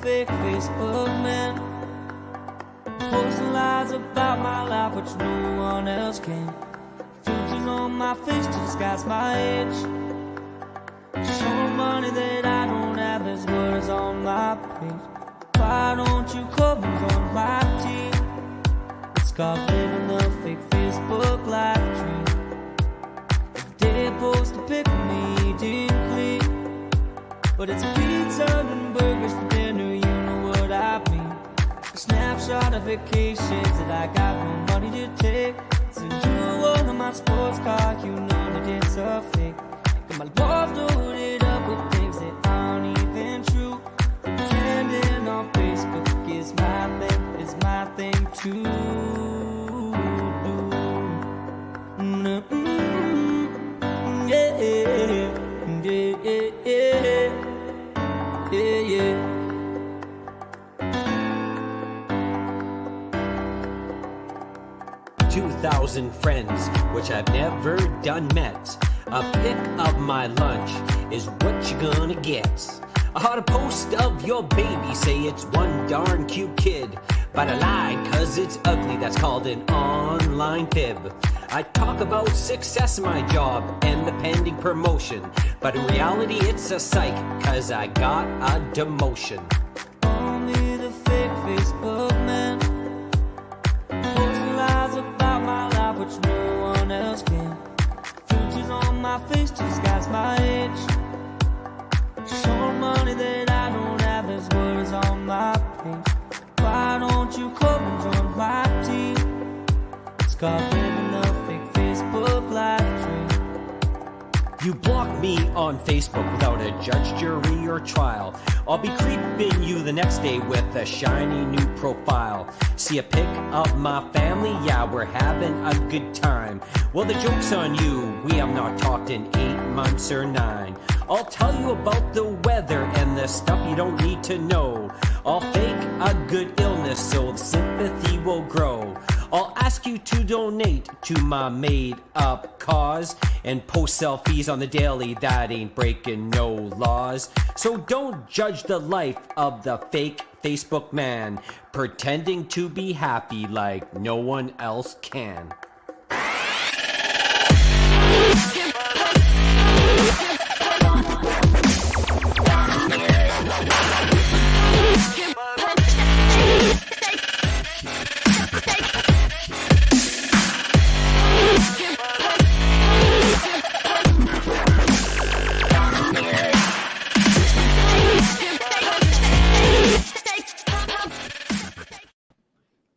fake Facebook man, posting lies about my life which no one else can. Filters on my face to disguise my age, showing money that I don't have, there's words on my page. Why don't you come and join my team? It's called living the fake Facebook life dream. If they post a pic of me eating clean, but it's pizza and burgers for dinner, you know what I mean. A snapshot of vacations that I got no money to take. Send you one of my sports car, you know that it's a fake. Got my love loaded up with things that aren't even true. Pretending on Facebook is my thing to do. Yeah, yeah, yeah, yeah. 2,000 friends, which I've never done met. A pic of my lunch is what you're gonna get. I had a post of your baby, say it's one darn cute kid. But I lied, cause it's ugly, that's called an online fib. I talk about success in my job and the pending promotion. But in reality it's a psych, cause I got a demotion. Only the fake Facebook man, posting lies about my life which no one else can. Filters on my face to disguise my age, showing money that I don't have, there's words on my page. Why don't you come and join my team? It's called living the fake Facebook life dream. You block me on Facebook without a judge, jury, or trial. I'll be creeping you the next day with a shiny new profile. See a pic of my family? Yeah, we're having a good time. Well, the joke's on you. We have not talked in 8 months or 9. I'll tell you about the weather and the stuff you don't need to know. I'll fake a good illness so the sympathy will grow. I'll ask you to donate to my made-up cause and post selfies on the daily, that ain't breaking no laws. So don't judge the life of the fake Facebook man, pretending to be happy like no one else can.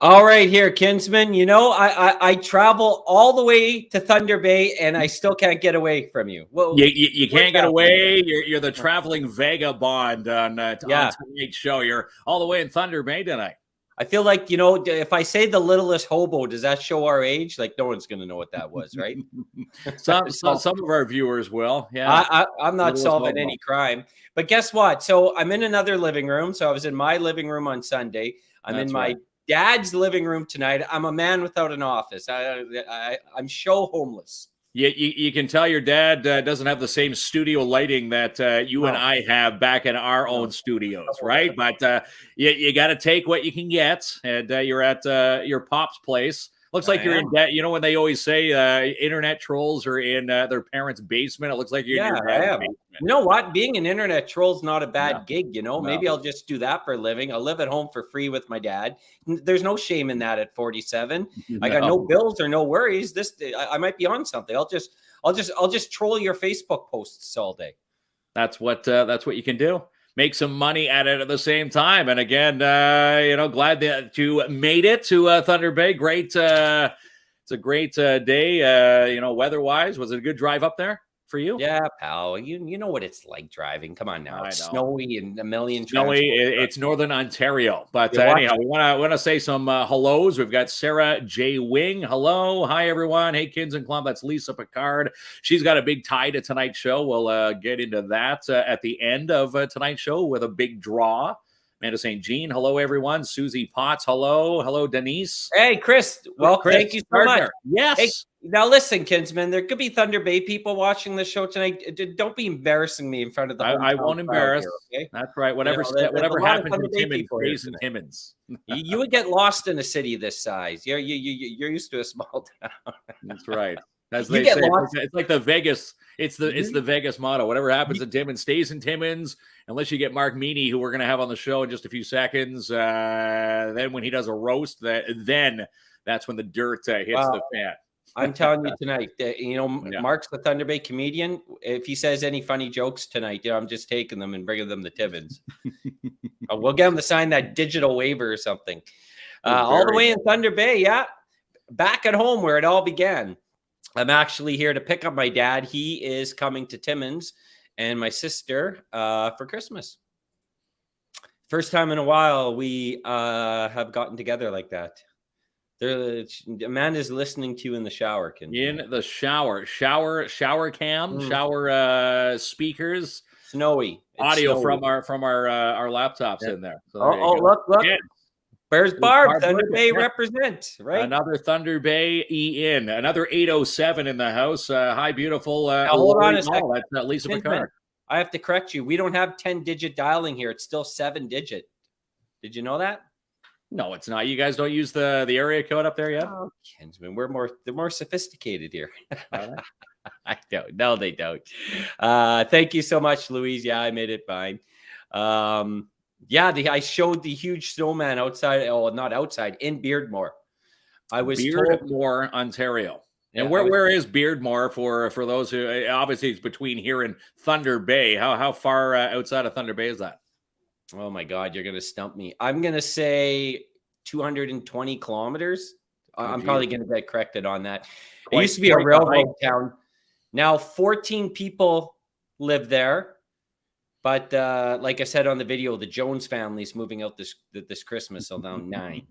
All right, here, Kinsman. You know, I travel all the way to Thunder Bay, and I still can't get away from you. Well, you can't get away. You're the traveling vagabond on tonight's show. You're all the way in Thunder Bay tonight. I feel like, you know, if I say the littlest hobo, does that show our age? Like, no one's going to know what that was, right? some of our viewers will. Yeah, I'm not solving any crime. But guess what? So I'm in another living room. So I was in my living room on Sunday. I'm in my dad's living room tonight. I'm a man without an office. I'm show homeless. You can tell your dad doesn't have the same studio lighting that you and I have back in our own studios, right? But you got to take what you can get, and you're at your pop's place. Looks like you're in debt. You know when they always say internet trolls are in their parents' basement? It looks like you're in your dad's basement. You know what? Being an internet troll is not a bad gig, you know? Maybe I'll just do that for a living. I'll live at home for free with my dad. There's no shame in that at 47. I got no bills or no worries. I might be on something. I'll just troll your Facebook posts all day. That's what you can do. Make some money at it at the same time. And again, glad that you made it to Thunder Bay. Great. It's a great day, weather-wise. Was it a good drive up there for you? Yeah, pal. You know what it's like driving. Come on now. It's snowy and a million. Snowy. It's Northern Ontario. But anyhow, we want to say some hellos. We've got Sarah J. Wing. Hello. Hi, everyone. Hey, Kins and Klump. That's Lisa Picard. She's got a big tie to tonight's show. We'll get into that at the end of tonight's show with a big draw. Amanda St. Jean. Hello, everyone. Susie Potts. Hello. Hello, Denise. Hey, Chris. Well, Chris, thank you so much. Yes. Hey, Now listen, Kinsman, there could be Thunder Bay people watching the show tonight. Don't be embarrassing me in front of the I hometown won't crowd embarrass. here, okay? That's right. You know, there's a Whatever lot of happens Thunder in Bay Timmins people here stays in tonight. Timmins. You would get lost in a city this size. You're used to a small town. That's right. As You they get say, lost. it's like the Vegas. It's the Mhm. Vegas motto. Whatever happens in Timmins stays in Timmins, unless you get Mark Menei, who we're going to have on the show in just a few seconds. Then when he does a roast, then that's when the dirt hits Wow. the fan. I'm telling you tonight, you know, Yeah. Mark's the Thunder Bay comedian. If he says any funny jokes tonight, you know, I'm just taking them and bringing them to Timmins. We'll get him to sign that digital waiver or something. All the way in Thunder Bay, yeah. Back at home where it all began. I'm actually here to pick up my dad. He is coming to Timmins and my sister for Christmas. First time in a while we have gotten together like that. Amanda's listening to you in the shower. In the shower cam, speakers, snowy. It's audio snowy. from our laptops in there. So look. Yeah. Where's Barb? Thunder Bay represent, right? Another Thunder Bay in. Another 807 in the house. Hi, beautiful. Now, hold on a second. That's Lisa Picard. I have to correct you. We don't have 10-digit dialing here. It's still 7-digit. Did you know that? No, it's not. You guys don't use the area code up there yet? Oh, Kinsman, they're more sophisticated here. I don't. No, they don't. Thank you so much, Louise. Yeah, I made it fine. I showed the huge snowman outside. Oh, not outside, in Beardmore. I was Beardmore, Ontario. And where is Beardmore for those who obviously it's between here and Thunder Bay? How far outside of Thunder Bay is that? Oh my God, you're gonna stump me. I'm gonna say 220 kilometers. I'm probably gonna get corrected on that. It used to be a railroad town. Now 14 people live there. But like I said on the video, the Jones family is moving out this Christmas, so now 9.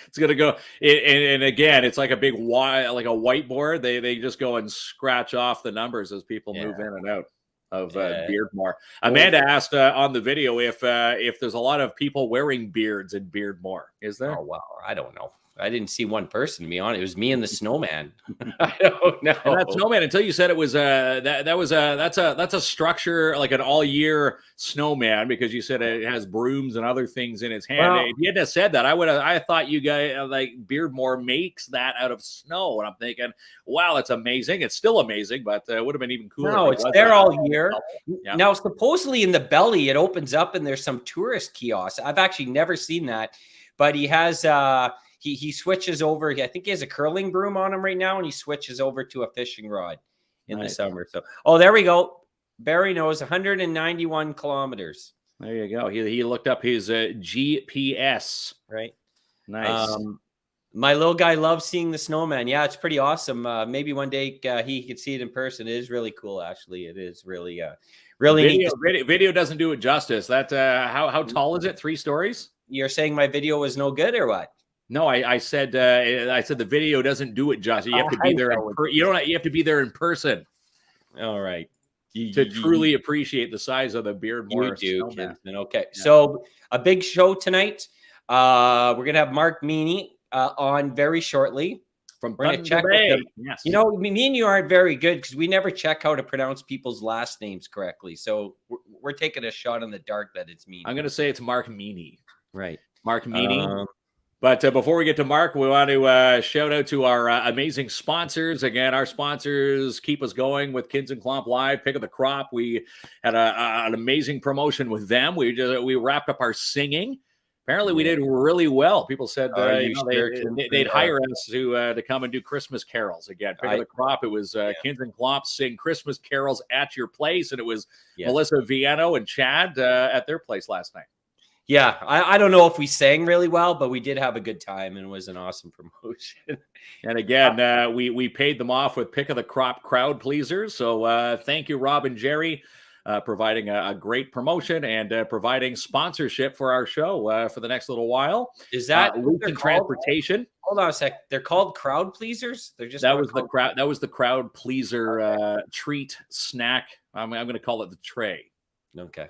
It's gonna go, and again, it's like a big like a whiteboard. They just go and scratch off the numbers as people move in and out of Beardmore. Amanda asked on the video if there's a lot of people wearing beards in Beardmore. Is there? Oh wow, I don't know. I didn't see one person, to be honest. It was me and the snowman. I don't know. And that snowman, until you said it was that's a structure, like an all-year snowman, because you said it has brooms and other things in its hand. Well, if you hadn't said that, I thought you guys like Beardmore makes that out of snow, and I'm thinking, wow, that's amazing. It's still amazing, but it would have been even cooler. No, it's there all year. Yeah. Now, supposedly in the belly, it opens up and there's some tourist kiosks. I've actually never seen that, but he has He switches over. I think he has a curling broom on him right now, and he switches over to a fishing rod in the summer. So, there we go. Barry knows 191 kilometers. There you go. He looked up his GPS. Right. Nice. My little guy loves seeing the snowman. Yeah, it's pretty awesome. Maybe one day he could see it in person. It is really cool, actually. It is really, really neat. Video doesn't do it justice. That how tall is it? 3 stories? You're saying my video was no good or what? No, I said the video doesn't do it justice. You have to be there. You have to be there in person. All right. To truly appreciate the size of the Beardmore. You do, Kinsman. Okay. Yeah. So a big show tonight. We're gonna have Mark Menei on very shortly. From Thunder Bay. Yes. You know, me and you aren't very good because we never check how to pronounce people's last names correctly. So we're taking a shot in the dark that it's Menei. I'm gonna say it's Mark Menei. Right. Mark Menei. But before we get to Mark, we want to shout out to our amazing sponsors. Again, our sponsors keep us going with Kids and KLOMP Live, Pick of the Crop. We had an amazing promotion with them. We wrapped up our singing. Apparently, we did really well. People said they'd hire us to come and do Christmas carols again. Pick of the Crop. It was Kids and KLOMP sing Christmas carols at your place, and it was Melissa Viano and Chad at their place last night. Yeah, I don't know if we sang really well, but we did have a good time, and it was an awesome promotion. And again, we paid them off with Pick of the Crop crowd pleasers. So thank you, Rob and Jerry, providing a great promotion and providing sponsorship for our show for the next little while. Is that Luton Transportation? Hold on a sec. They're called crowd pleasers. They're just that was the crowd. That was the crowd pleaser treat snack. I'm going to call it the tray. Okay.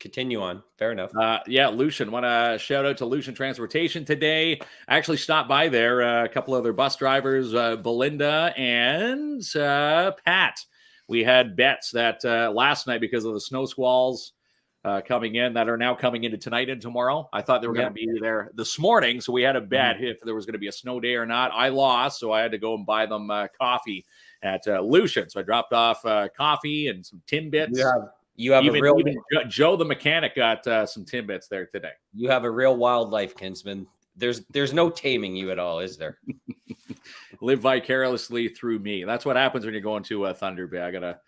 continue on. Fair enough. Yeah, Lucian. Want to shout out to Lucian Transportation today. I actually stopped by there. A couple other bus drivers, Belinda and Pat. We had bets that last night because of the snow squalls coming in that are now coming into tonight and tomorrow. I thought they were going to be there this morning, so we had a bet if there was going to be a snow day or not. I lost, so I had to go and buy them coffee at Lucian. So I dropped off coffee and some Timbits. You have even Joe the mechanic got some Timbits there today. You have a real wildlife, Kinsman. There's no taming you at all, is there? Live vicariously through me. That's what happens when you're going to Thunder Bay. I gotta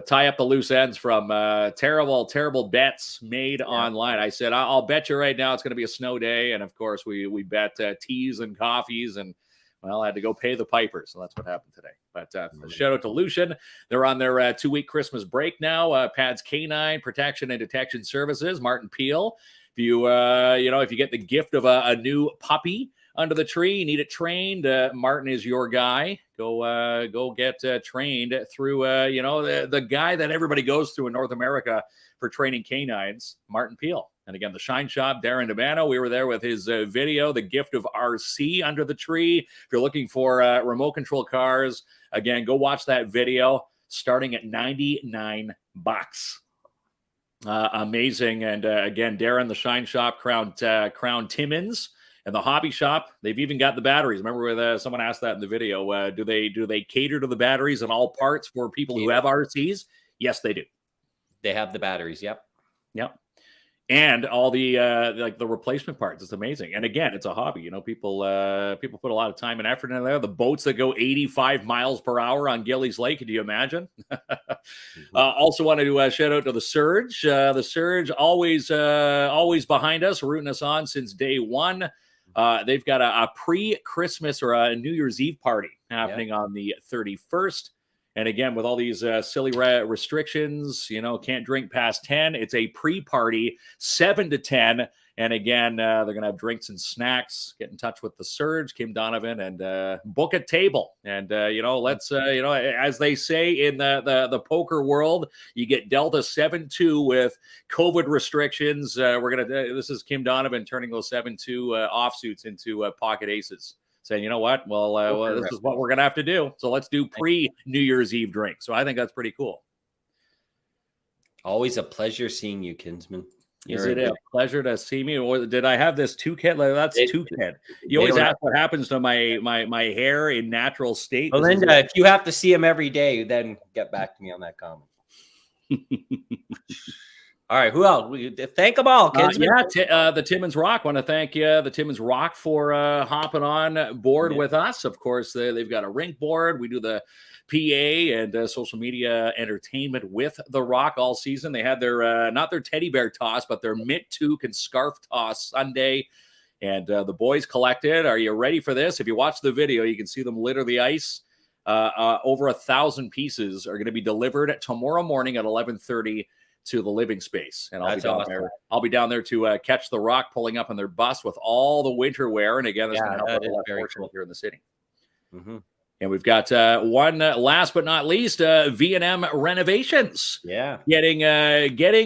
tie up the loose ends from terrible bets made online. I said I'll bet you right now it's going to be a snow day, and of course we bet teas and coffees, and well, I had to go pay the piper, so that's what happened today. But shout out to Lucian. They're on their 2-week Christmas break now. Pad's Canine Protection and Detection Services, Martin Peel. If you if you get the gift of a new puppy under the tree, you need it trained, Martin is your guy. Go get trained through the guy that everybody goes through in North America for training canines, Martin Peel. And again, the Shine Shop, Darren DeMano, we were there with his video, The Gift of RC under the tree. If you're looking for remote control cars, again, go watch that video starting at $99. Amazing. And again, Darren, the Shine Shop, Crown Timmins, and the Hobby Shop. They've even got the batteries. Remember when someone asked that in the video, do they cater to the batteries and all parts for people who have RCs? Yes, they do. They have the batteries. Yep. And all the the replacement parts. It's amazing. And again, it's a hobby. People put a lot of time and effort in there. The boats that go 85 miles per hour on Gillies Lake. Can you imagine? Also wanted to shout out to the Surge. The Surge always behind us, rooting us on since day one. They've got a pre-Christmas or a New Year's Eve party happening on the 31st. And again, with all these silly restrictions, can't drink past 10. It's a pre-party, 7 to 10. And again, they're going to have drinks and snacks. Get in touch with the Surge, Kim Donovan, and book a table. And, let's, as they say in the poker world, you get dealt a 7-2 with COVID restrictions. This is Kim Donovan turning those 7-2 offsuits into pocket aces. Saying, you know what? Well, this is what we're going to have to do. So let's do pre-New Year's Eve drink. So I think that's pretty cool. Always a pleasure seeing you, Kinsman. Is it a pleasure to see me? Or did I have this two-kid? That's two-kid. You always ask what happens to my hair in natural state. Belinda, if you have to see him every day, then get back to me on that comment. All right, who else? Thank them all, Kinsman. The Timmins Rock. Want to thank the Timmins Rock for hopping on board with us. Of course, they've got a rink board. We do the PA and social media entertainment with the Rock all season. They had their not their teddy bear toss, but their mitt toque and scarf toss Sunday. And the boys collected. Are you ready for this? If you watch the video, you can see them litter the ice. Over 1,000 pieces are going to be delivered tomorrow morning at 11:30 to the living space. And I'll be down there. I'll be down there to catch the Rock pulling up on their bus with all the winter wear. And again, that's going to help out a lot more here in the city. Mm-hmm. And we've got one last but not least, V&M Renovations. Yeah. Getting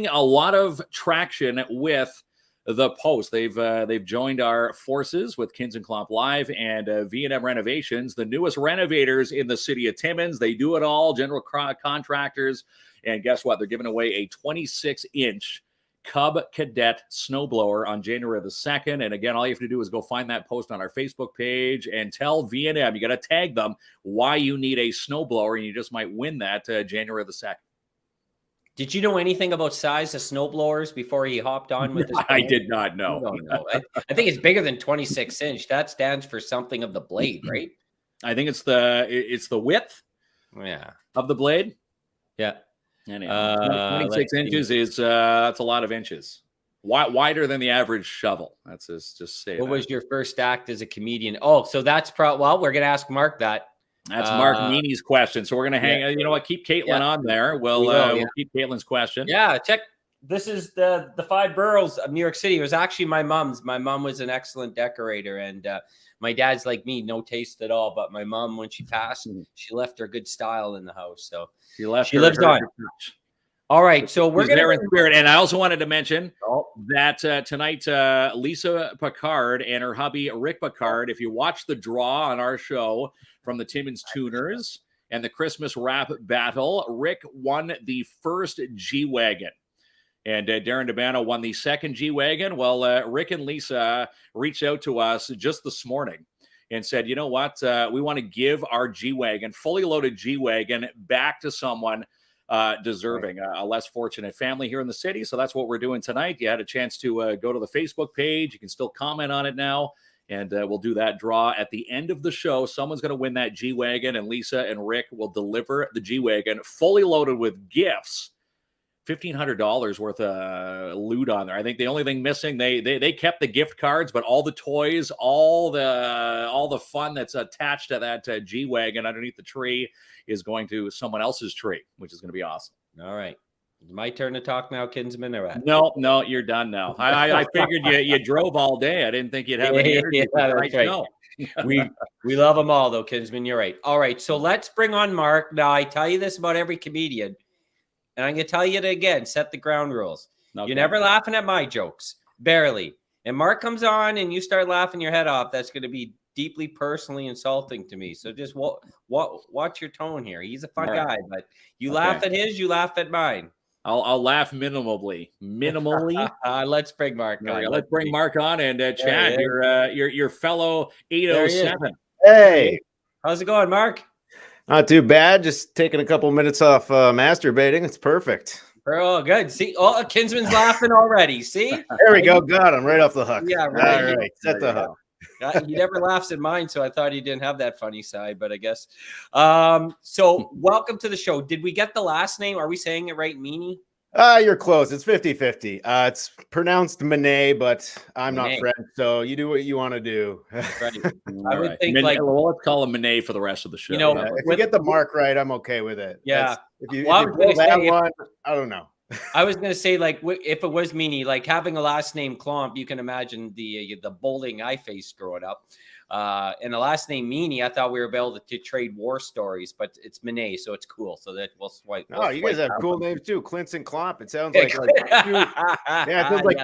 a lot of traction with the Post. They've joined our forces with Kins and KLOMP Live and V&M Renovations, the newest renovators in the city of Timmins. They do it all, general contractors. And guess what? They're giving away a 26-inch Cub Cadet snowblower on January the 2nd. And again, all you have to do is go find that post on our Facebook page and tell V&M, you got to tag them why you need a snowblower, and you just might win that January the 2nd. Did you know anything about size of snowblowers before he hopped on with this? I did not know. I think it's bigger than 26-inch. That stands for something of the blade, right? I think it's the width of the blade. Yeah. Anyway, 26 inches is that's a lot of inches. Wider than the average shovel. That's just say. What was your first act as a comedian? Oh, so that's well, we're gonna ask Mark that. That's Mark Menei's question. So we're gonna hang. You know what? Keep Caitlin on there. We'll keep Caitlin's question. Yeah, check. This is the 5 boroughs of New York City. It was actually my mom's. My mom was an excellent decorator, and my dad's like me, no taste at all. But my mom, when she passed, she left her good style in the house. So she lives on. All right, so we're He's going there in to spirit. And I also wanted to mention Oh, that tonight, Lisa Picard and her hubby, Rick Picard, if you watch the draw on our show from the Timmins Tuners and the Christmas Rap Battle, Rick won the first G-Wagon. And Darren DeBano won the second G-Wagon. Well, Rick and Lisa reached out to us just this morning and said, you know what? We want to give our G-Wagon, fully loaded G-Wagon, back to someone deserving, a less fortunate family here in the city. So that's what we're doing tonight. You had a chance to go to the Facebook page. You can still comment on it now. And we'll do that draw at the end of the show. Someone's going to win that G-Wagon, and Lisa and Rick will deliver the G-Wagon fully loaded with gifts. $1,500 worth of loot on there. I think the only thing missing, they kept the gift cards, but all the toys, all the fun that's attached to that G-Wagon underneath the tree is going to someone else's tree, which is going to be awesome. all right. My turn to talk now, Kinsman, or what? No, you're done now. I figured you drove all day. I didn't think you'd have any energy. That's right. No. we love them all, though, Kinsman. You're right. All right, so let's bring on Mark. Now, I tell you this about every comedian, and I'm going to tell you it again. Set the ground rules. Okay. You're never laughing at my jokes. Barely. And Mark comes on and you start laughing your head off. That's going to be deeply personally insulting to me. So just watch your tone here. He's a fun guy, but you laugh at his, you laugh at mine. I'll laugh minimally. Let's bring Mark on. Let's bring Mark on and chat. Your fellow 807. Hey, how's it going, Mark? Not too bad. Just taking a couple minutes off masturbating. It's perfect. Oh, good. See, Kinsman's laughing already. See? There we go. Got him right off the hook. Yeah, right. All right. Set the hook. He never laughs at mine, so I thought he didn't have that funny side, but I guess. So welcome to the show. Did we get the last name? Are we saying it right, Menei? You're close. It's 50-50. It's pronounced Menei, but I'm not French, so you do what you want to do. Right. I would think well, let's call him Menei for the rest of the show. You know, if you get the mark right, I'm okay with it. Yeah. If you pull that one, I don't know. I was going to say, like, if it was Menei, like having a last name KLOMP, you can imagine the bowling I faced growing up. And the last name Menei, I thought we were able to trade war stories, but it's Menei, so it's cool. So that we'll swipe. Oh, you guys have cool names too. Klintz and KLOMP. It sounds like two, it sounds like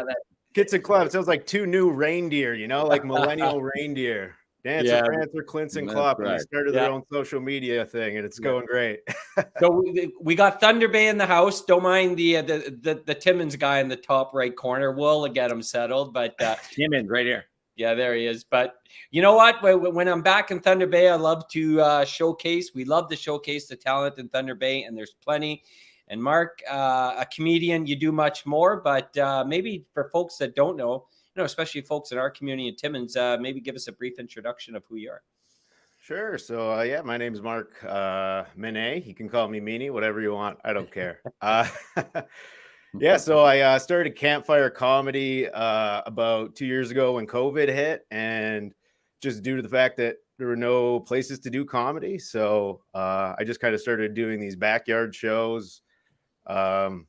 Kits and KLOMP. It sounds like two new reindeer, you know, like millennial reindeer. Dancer, Prancer, Klintz and KLOMP. Right. And they started their own social media thing, and it's going great. So we got Thunder Bay in the house. Don't mind the Timmins guy in the top right corner. We'll get him settled. But Timmins right here. Yeah, there he is. But you know what? When I'm back in Thunder Bay, I love to showcase. We love to showcase the talent in Thunder Bay, and there's plenty. And Mark, a comedian, you do much more. But maybe for folks that don't know, especially folks in our community in Timmins, maybe give us a brief introduction of who you are. Sure. So, my name is Mark Menei. You can call me Menei, whatever you want. I don't care. So I started Campfire Comedy about 2 years ago when COVID hit, and just due to the fact that there were no places to do comedy. So I just kind of started doing these backyard shows, on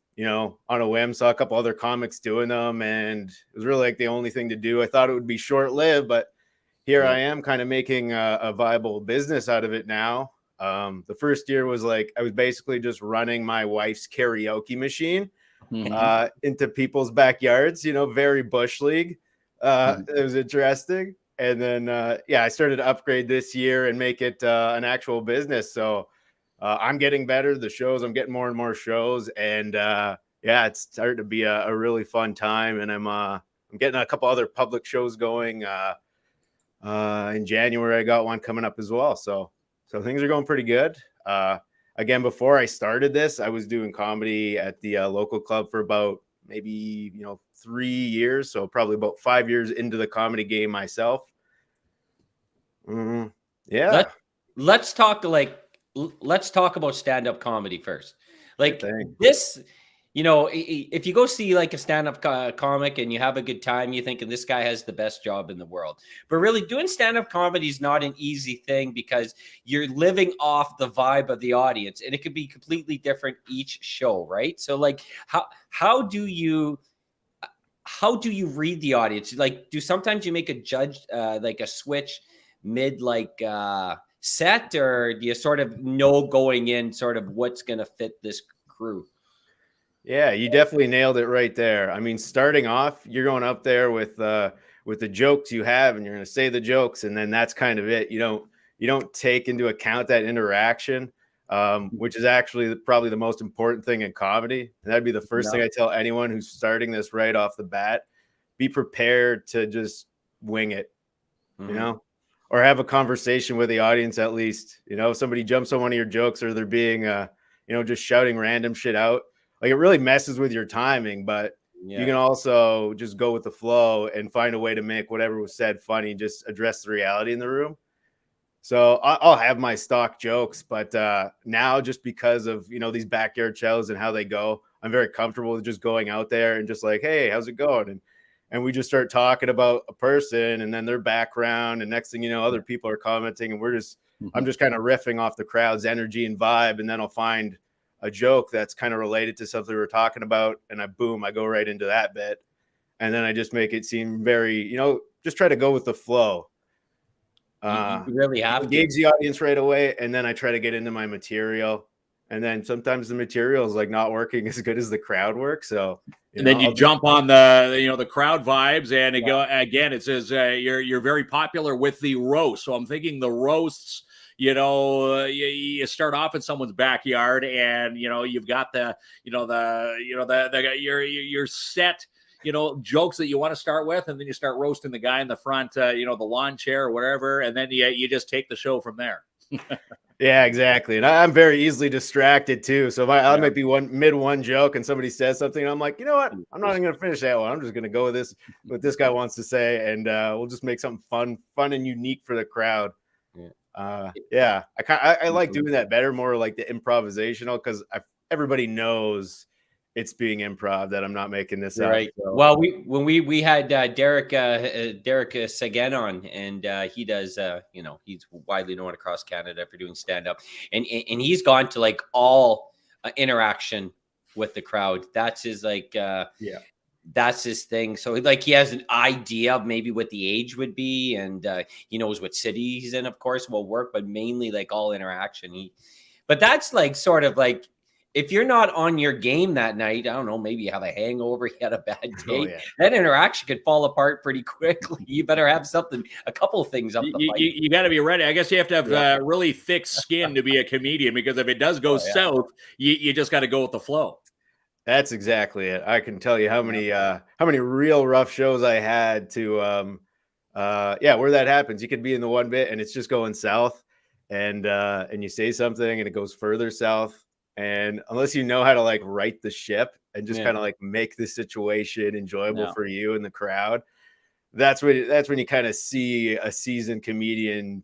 a whim, saw a couple other comics doing them, and it was really like the only thing to do. I thought it would be short-lived, but here I am kind of making a viable business out of it now. The first year was like, I was basically just running my wife's karaoke machine into people's backyards, very bush league. It was interesting. And then, I started to upgrade this year and make it an actual business. So I'm getting better. The shows, I'm getting more and more shows, and it's starting to be a really fun time. And I'm getting a couple other public shows going. In January, I got one coming up as well. So things are going pretty good. Again, before I started this, I was doing comedy at the local club for about maybe 3 years. So probably about 5 years into the comedy game myself. Let's talk about stand-up comedy first. Like this, if you go see like a stand-up comic and you have a good time, you're thinking this guy has the best job in the world. But really, doing stand-up comedy is not an easy thing because you're living off the vibe of the audience, and it could be completely different each show, right? So like, how do you read the audience? Like, do sometimes you make a judge like a switch mid set, or do you sort of know going in sort of what's going to fit this crew? Yeah, you definitely nailed it right there. I mean, starting off, you're going up there with the jokes you have, and you're going to say the jokes, and then that's kind of it. You don't take into account that interaction, which is actually probably the most important thing in comedy. And that'd be the first thing I tell anyone who's starting this right off the bat: be prepared to just wing it, you know, or have a conversation with the audience at least. You know, if somebody jumps on one of your jokes, or they're being just shouting random shit out, like it really messes with your timing. But you can also just go with the flow and find a way to make whatever was said funny, just address the reality in the room. So I'll have my stock jokes, but now, just because of these backyard shows and how they go, I'm very comfortable with just going out there and just like, hey, how's it going? And we just start talking about a person and then their background, and next thing you know, other people are commenting, and I'm just kind of riffing off the crowd's energy and vibe, and then I'll find a joke that's kind of related to something we're talking about, and I go right into that bit, and then I just make it seem very, just try to go with the flow. You really have to engage the audience right away, and then I try to get into my material, and then sometimes the material is like not working as good as the crowd work. So and then you jump on the crowd vibes, and go again. It says you're very popular with the roast. So I'm thinking the roasts. You start off in someone's backyard, and you've got your set jokes that you want to start with, and then you start roasting the guy in the front, the lawn chair or whatever, and then you just take the show from there. Yeah, exactly. And I'm very easily distracted too. So I might be one joke and somebody says something, and I'm like, you know what? I'm not even going to finish that one. I'm just going to go with what this guy wants to say, and we'll just make something fun and unique for the crowd. I like doing that better, more like the improvisational, because everybody knows it's being improv, that I'm not making this up. Right. So. Well, we had Derek Sagan on, and he does he's widely known across Canada for doing stand up, and he's gone to like all interaction with the crowd. That's his that's his thing. So like he has an idea of maybe what the age would be, and he knows what city he's in, of course, will work, but mainly like all interaction. But that's like sort of like, if you're not on your game that night, I don't know, maybe you have a hangover, you had a bad day, that interaction could fall apart pretty quickly. You better have a couple of things up the pipe. You got to be ready. I guess you have to have really thick skin to be a comedian, because if it does go south, you just got to go with the flow. That's exactly it. I can tell you how many real rough shows I had to, where that happens. You could be in the one bit and it's just going south, and you say something and it goes further south. And unless you know how to like right the ship and just kind of like make the situation enjoyable for you and the crowd, that's when you kind of see a seasoned comedian.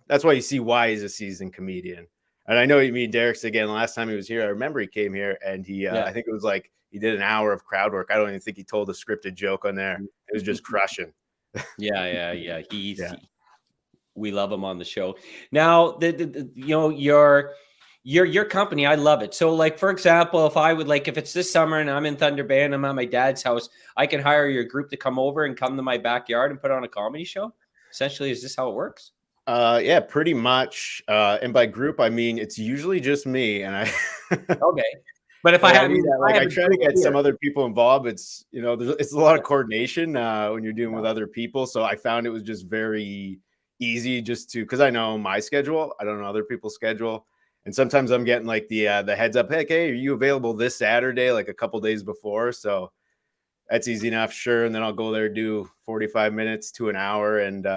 That's why you see why he's a seasoned comedian. And I know what you mean, Derek Sagan. Last time he was here, I remember he came here, and I think it was like he did an hour of crowd work. I don't even think he told a scripted joke on there. It was just crushing. We love him on the show. Now, your company, I love it. So like, for example, if it's this summer and I'm in Thunder Bay and I'm at my dad's house, I can hire your group to come over and come to my backyard and put on a comedy show. Essentially, is this how it works? Yeah, pretty much. And by group, I mean, it's usually just me, and I. Okay. But if I try to get some other people involved. It's, it's a lot of coordination when you're dealing with other people. So I found it was just very easy because I know my schedule. I don't know other people's schedule. And sometimes I'm getting like the heads up, hey, are you available this Saturday, like a couple days before? So that's easy enough. Sure. And then I'll go there, do 45 minutes to an hour. And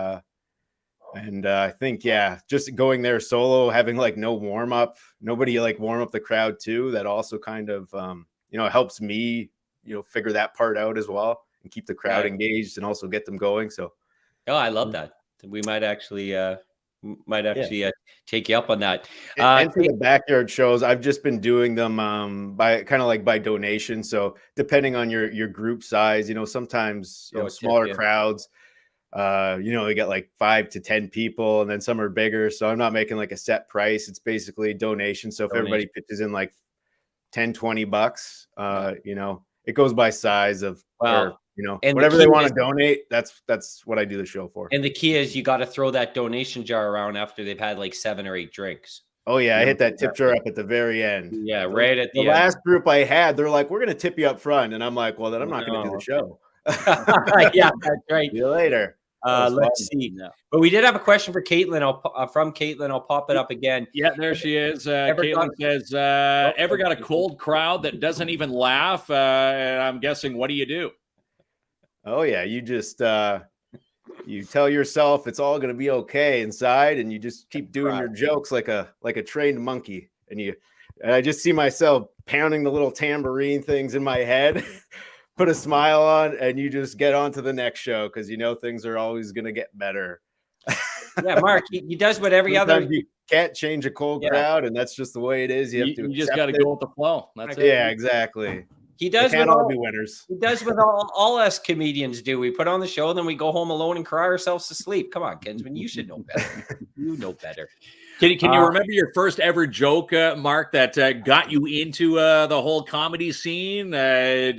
I think, just going there solo, having like no warm up, nobody like warm up the crowd too. That also kind of, helps me, figure that part out as well and keep the crowd engaged and also get them going. So. Oh, I love that. We might actually take you up on that. And for the backyard shows, I've just been doing them by donation. So depending on your group size, sometimes smaller crowds, you get like 5 to 10 people, and then some are bigger. So I'm not making like a set price. It's basically donation. So if everybody pitches in like $10-20, it goes by size of, and whatever they want to donate, that's what I do the show for. And the key is you got to throw that donation jar around after they've had like 7 or 8 drinks. Oh yeah, I You hit know, that tip jar up at the very end. yeah, right at The the end. last group I had, they're like, "We're gonna tip you up front," and I'm like, "Well, then I'm not gonna do the No. show." Yeah, that's right. See you later. That was Let's fun. see. No. But we did have a question for Caitlin. From Caitlin. I'll pop it up again. Yeah, there she is. Ever Caitlin got- says, Oh, ever got a cold crowd that doesn't even laugh? And I'm guessing, what do you do? Oh yeah, you just you tell yourself it's all gonna be okay inside, and you just keep doing your jokes like a trained monkey. And I just see myself pounding the little tambourine things in my head, put a smile on, and you just get on to the next show because you know things are always gonna get better. Yeah, Mark, he does what every other. Sometimes you can't change a cold crowd, and that's just the way it is. You have to You just accept got to it. go with the flow. That's it. Yeah, exactly. He They does can't what all all, be winners. he does what all us comedians do. We put on the show, then we go home alone and cry ourselves to sleep. Come on, Kinsman, you should know better. You know better. Can you remember your first ever joke, Mark, that got you into the whole comedy scene? Did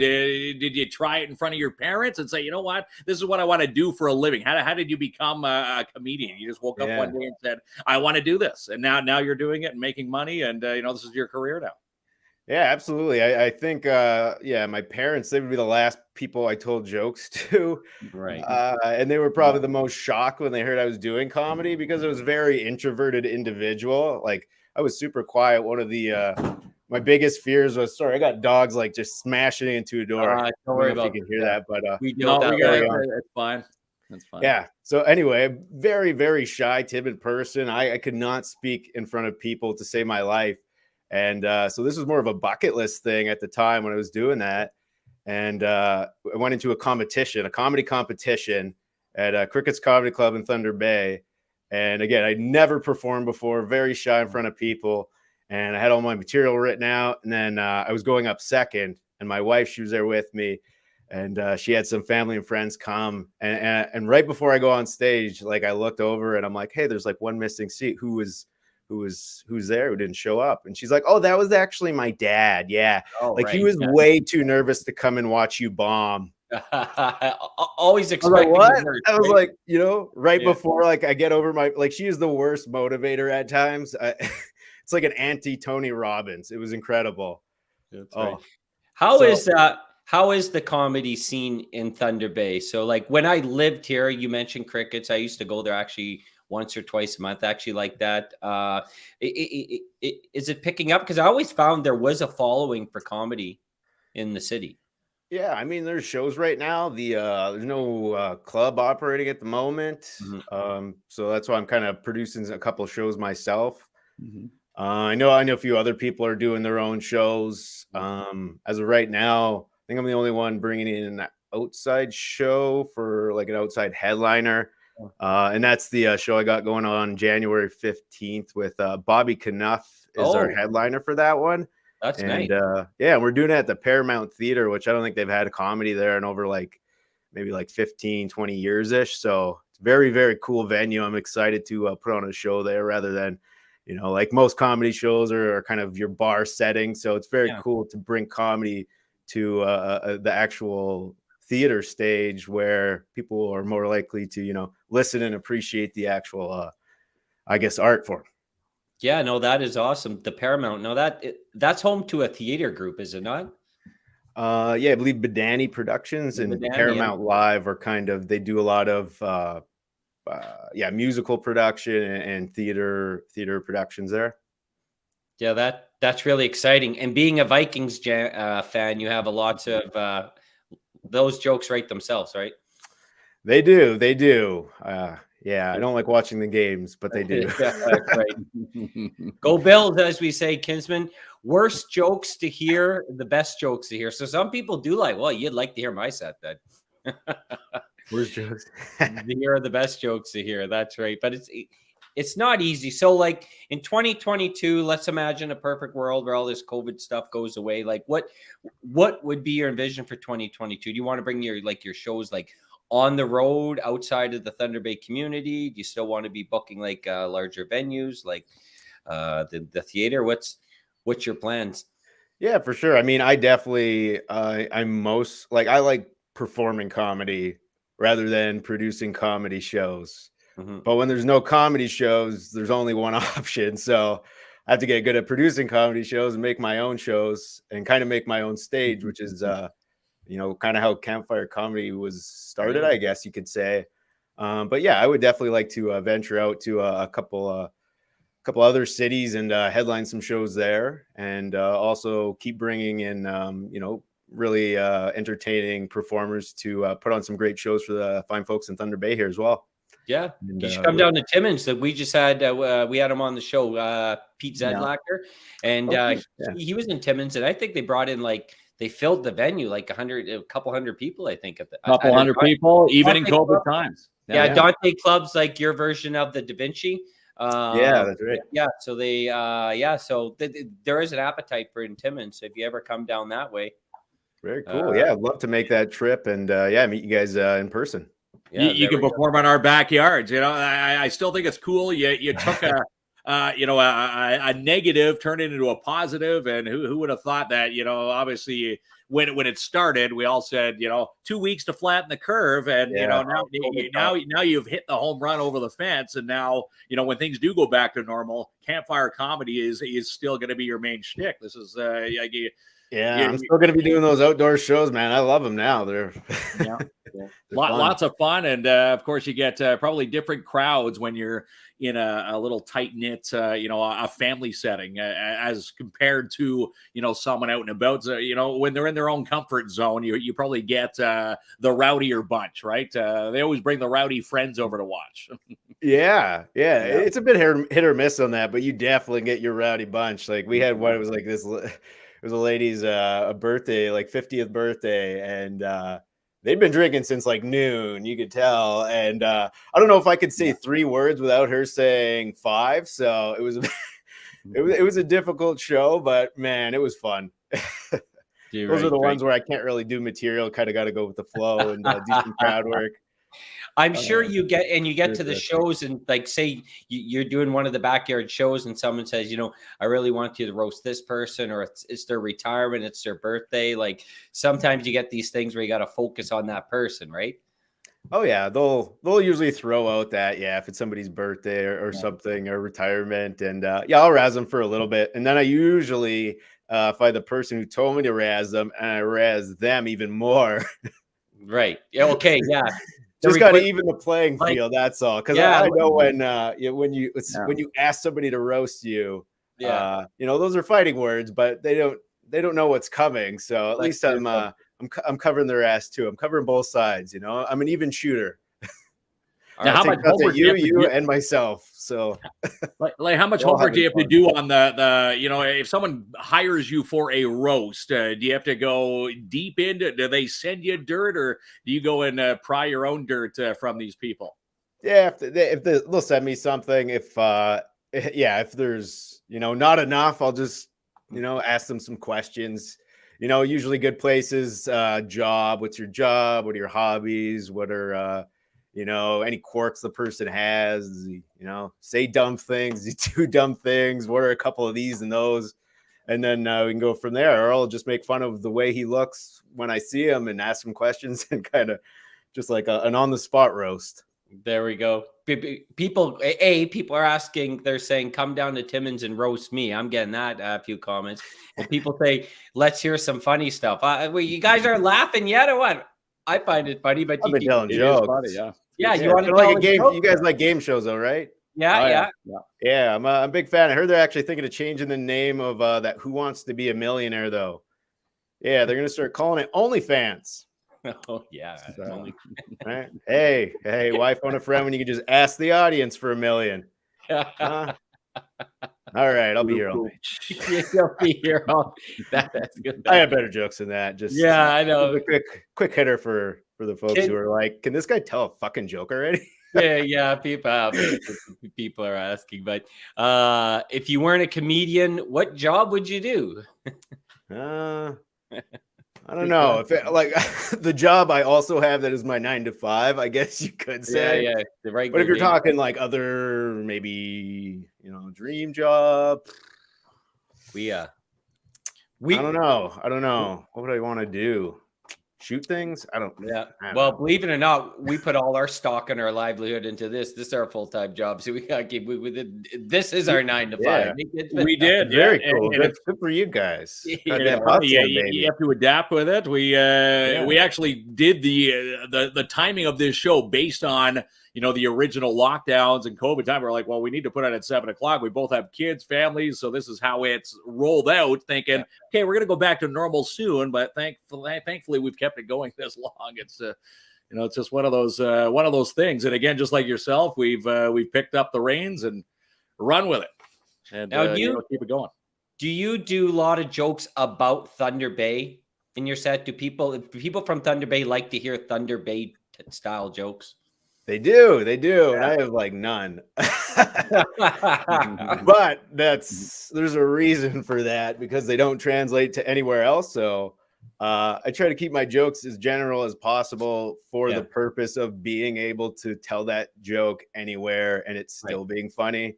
you try it in front of your parents and say, you know what, this is what I want to do for a living? How did you become a comedian? You just woke up one day and said, I want to do this, and now you're doing it and making money, and this is your career now. Yeah, absolutely. I think, my parents, they would be the last people I told jokes to. Right. And they were probably the most shocked when they heard I was doing comedy because I was a very introverted individual. Like, I was super quiet. One of the, my biggest fears was, sorry, I got dogs like just smashing into a door. Don't worry about you can hear that, but we deal with that It's fine. That's fine. yeah. So anyway, very, very shy, timid person. I could not speak in front of people to save my life. And so this was more of a bucket list thing at the time when I was doing that. And I went into a comedy competition at Cricket's Comedy Club in Thunder Bay. And again, I'd never performed before, very shy in front of people. And I had all my material written out. And then I was going up second. And my wife, she was there with me. And she had some family and friends come. And right before I go on stage, like I looked over and I'm like, hey, there's like one missing seat. Who's there, who didn't show up? And she's like, oh, that was actually my dad. Yeah. He was way too nervous to come and watch you bomb. Always expecting what? words, I was right? like, right before like I get over my, like, she is the worst motivator at times. It's like an anti Tony Robbins. It was incredible. That's right. How is the comedy scene in Thunder Bay? So like when I lived here, you mentioned Crickets. I used to go there actually once or twice a month, actually, like that. Is it picking up? Because I always found there was a following for comedy in the city. Yeah, I mean, there's shows right now. There's no club operating at the moment, so that's why I'm kind of producing a couple of shows myself. I know a few other people are doing their own shows. As of right now, I think I'm the only one bringing in an outside show for like an outside headliner. And that's the show I got going on January 15th with Bobby Knuff is our headliner for that one. That's nice. Yeah, we're doing it at the Paramount Theater, which I don't think they've had a comedy there in over like maybe like 15, 20 years ish. So it's very, very cool venue. I'm excited to put on a show there rather than, like most comedy shows are kind of your bar setting. So it's very cool to bring comedy to the actual theater stage where people are more likely to, listen and appreciate the actual, art form. Yeah, no, that is awesome. The Paramount. No, that's home to a theater group, is it not? I believe Badani Productions and Paramount Live are they do a lot of musical production and theater productions there. Yeah, that's really exciting. And being a Vikings fan, you have a lot of those jokes write themselves, right? They do. I don't like watching the games, but they do. Right. Go Bills, as we say, Kinsman. Worst jokes to hear, the best jokes to hear. So some people do like, well, you'd like to hear my set then. Worst jokes. Here are the best jokes to hear. That's right. But it's not easy. So like in 2022, let's imagine a perfect world where all this COVID stuff goes away. Like what would be your vision for 2022? Do you want to bring your shows like on the road outside of the Thunder Bay community? Do you still want to be booking like larger venues like the theater? What's your plans? Yeah, for sure. I mean, I definitely I'm most like I like performing comedy rather than producing comedy shows. But when there's no comedy shows, there's only one option. So I have to get good at producing comedy shows and make my own shows and kind of make my own stage, which is, kind of how Campfire Comedy was started, I guess you could say. But yeah, I would definitely like to venture out to a couple other cities and headline some shows there, and also keep bringing in, really entertaining performers to put on some great shows for the fine folks in Thunder Bay here as well. Yeah, And, you should come down to Timmins. That we just had, we had him on the show, Pete Zedlacker, and he was in Timmins, and I think they brought in they filled the venue like a couple hundred people, I think. Couple hundred people, even in COVID times. Yeah, Dante Club's like your version of the Da Vinci. Yeah, that's right. Yeah, so they, so there is an appetite for in Timmins if you ever come down that way. Very cool. Yeah, I'd love to make that trip and meet you guys in person. Yeah, you can perform on our backyards. I still think it's cool. You took a negative, turned it into a positive, and who would have thought that? Obviously, when it started, we all said 2 weeks to flatten the curve, and now you've hit the home run over the fence, and now when things do go back to normal, Campfire Comedy is still going to be your main shtick. This is I'm still going to be doing those outdoor shows, man. I love them now. They're lots of fun, and of course, you get probably different crowds when you're in a little tight knit, a family setting, as compared to someone out and about. When they're in their own comfort zone, you probably get the rowdier bunch, right? They always bring the rowdy friends over to watch. Yeah. It's a bit hit or miss on that, but you definitely get your rowdy bunch. Like we had one, it was like this. It was a lady's birthday, like 50th birthday, and they'd been drinking since like noon, you could tell. And I don't know if I could say 3 words without her saying 5. So it was it was a difficult show, but man, it was fun. Those are the ones where I can't really do material, kind of got to go with the flow and do some crowd work. I'm sure you get to the shows and say you're doing one of the backyard shows and someone says, I really want you to roast this person, or it's their retirement, it's their birthday. Like sometimes you get these things where you got to focus on that person, right? Oh yeah, they'll usually throw out that if it's somebody's birthday or something or retirement, and I'll razz them for a little bit, and then I usually find the person who told me to razz them, and I razz them even more. Right. Yeah. Okay. Yeah. Just got to even the playing field. That's all. Because I know when you ask somebody to roast you, those are fighting words, but they don't know what's coming. So at least I'm covering their ass too. I'm covering both sides. I'm an even shooter. Now, how much homework you and myself? So, how much homework do you have to do on the if someone hires you for a roast, do you have to go deep into? Do they send you dirt, or do you go and pry your own dirt from these people? Yeah, if they'll send me something. If there's not enough, I'll just ask them some questions. Usually good places. Job. What's your job? What are your hobbies? What are any quirks the person has, say dumb things, do dumb things. What are a couple of these and those? And then we can go from there. Or I'll just make fun of the way he looks when I see him and ask him questions and kind of just like an on the spot roast. There we go. People are asking, they're saying, come down to Timmins and roast me. I'm getting that a few comments. And people say, let's hear some funny stuff. You guys aren't laughing yet or what? I find it funny, but I've been telling jokes. Funny, you want to like a game? You guys like game shows, though, right? Yeah. I'm a big fan. I heard they're actually thinking of changing the name of that Who Wants to Be a Millionaire, though. Yeah, they're gonna start calling it OnlyFans. Oh yeah. So, right? Hey, why phone a friend when you can just ask the audience for $1 million? All right, I'll be here all night. You'll be here all. That's good. I have better jokes than that. Just I know. A quick hitter for the folks who are like, can this guy tell a fucking joke already? Yeah. People are asking, but if you weren't a comedian, what job would you do? I don't know if the job I also have that is my 9 to 5, I guess you could say. Yeah. The right. But if you're talking like other maybe dream job, I don't know. What would I want to do? shoot things. I don't Well, know. believe it or not, we put all our stock and our livelihood into this. This is our full-time job. So we got to keep, this is our 9 to 5. We did. Very cool. And Good for you guys. Yeah, you have to adapt with it. We actually did the timing of this show based on the original lockdowns and COVID time. We're like, well, we need to put it at 7:00. We both have kids, families, so this is how it's rolled out. Thinking, okay, we're gonna go back to normal soon, but thankfully we've kept it going this long. It's it's just one of those things. And again, just like yourself, we've picked up the reins and run with it, and now keep it going. Do you do a lot of jokes about Thunder Bay in your set? Do people from Thunder Bay like to hear Thunder Bay style jokes? They do, and I have like none. But there's a reason for that, because they don't translate to anywhere else. So I try to keep my jokes as general as possible for the purpose of being able to tell that joke anywhere and it's still being funny.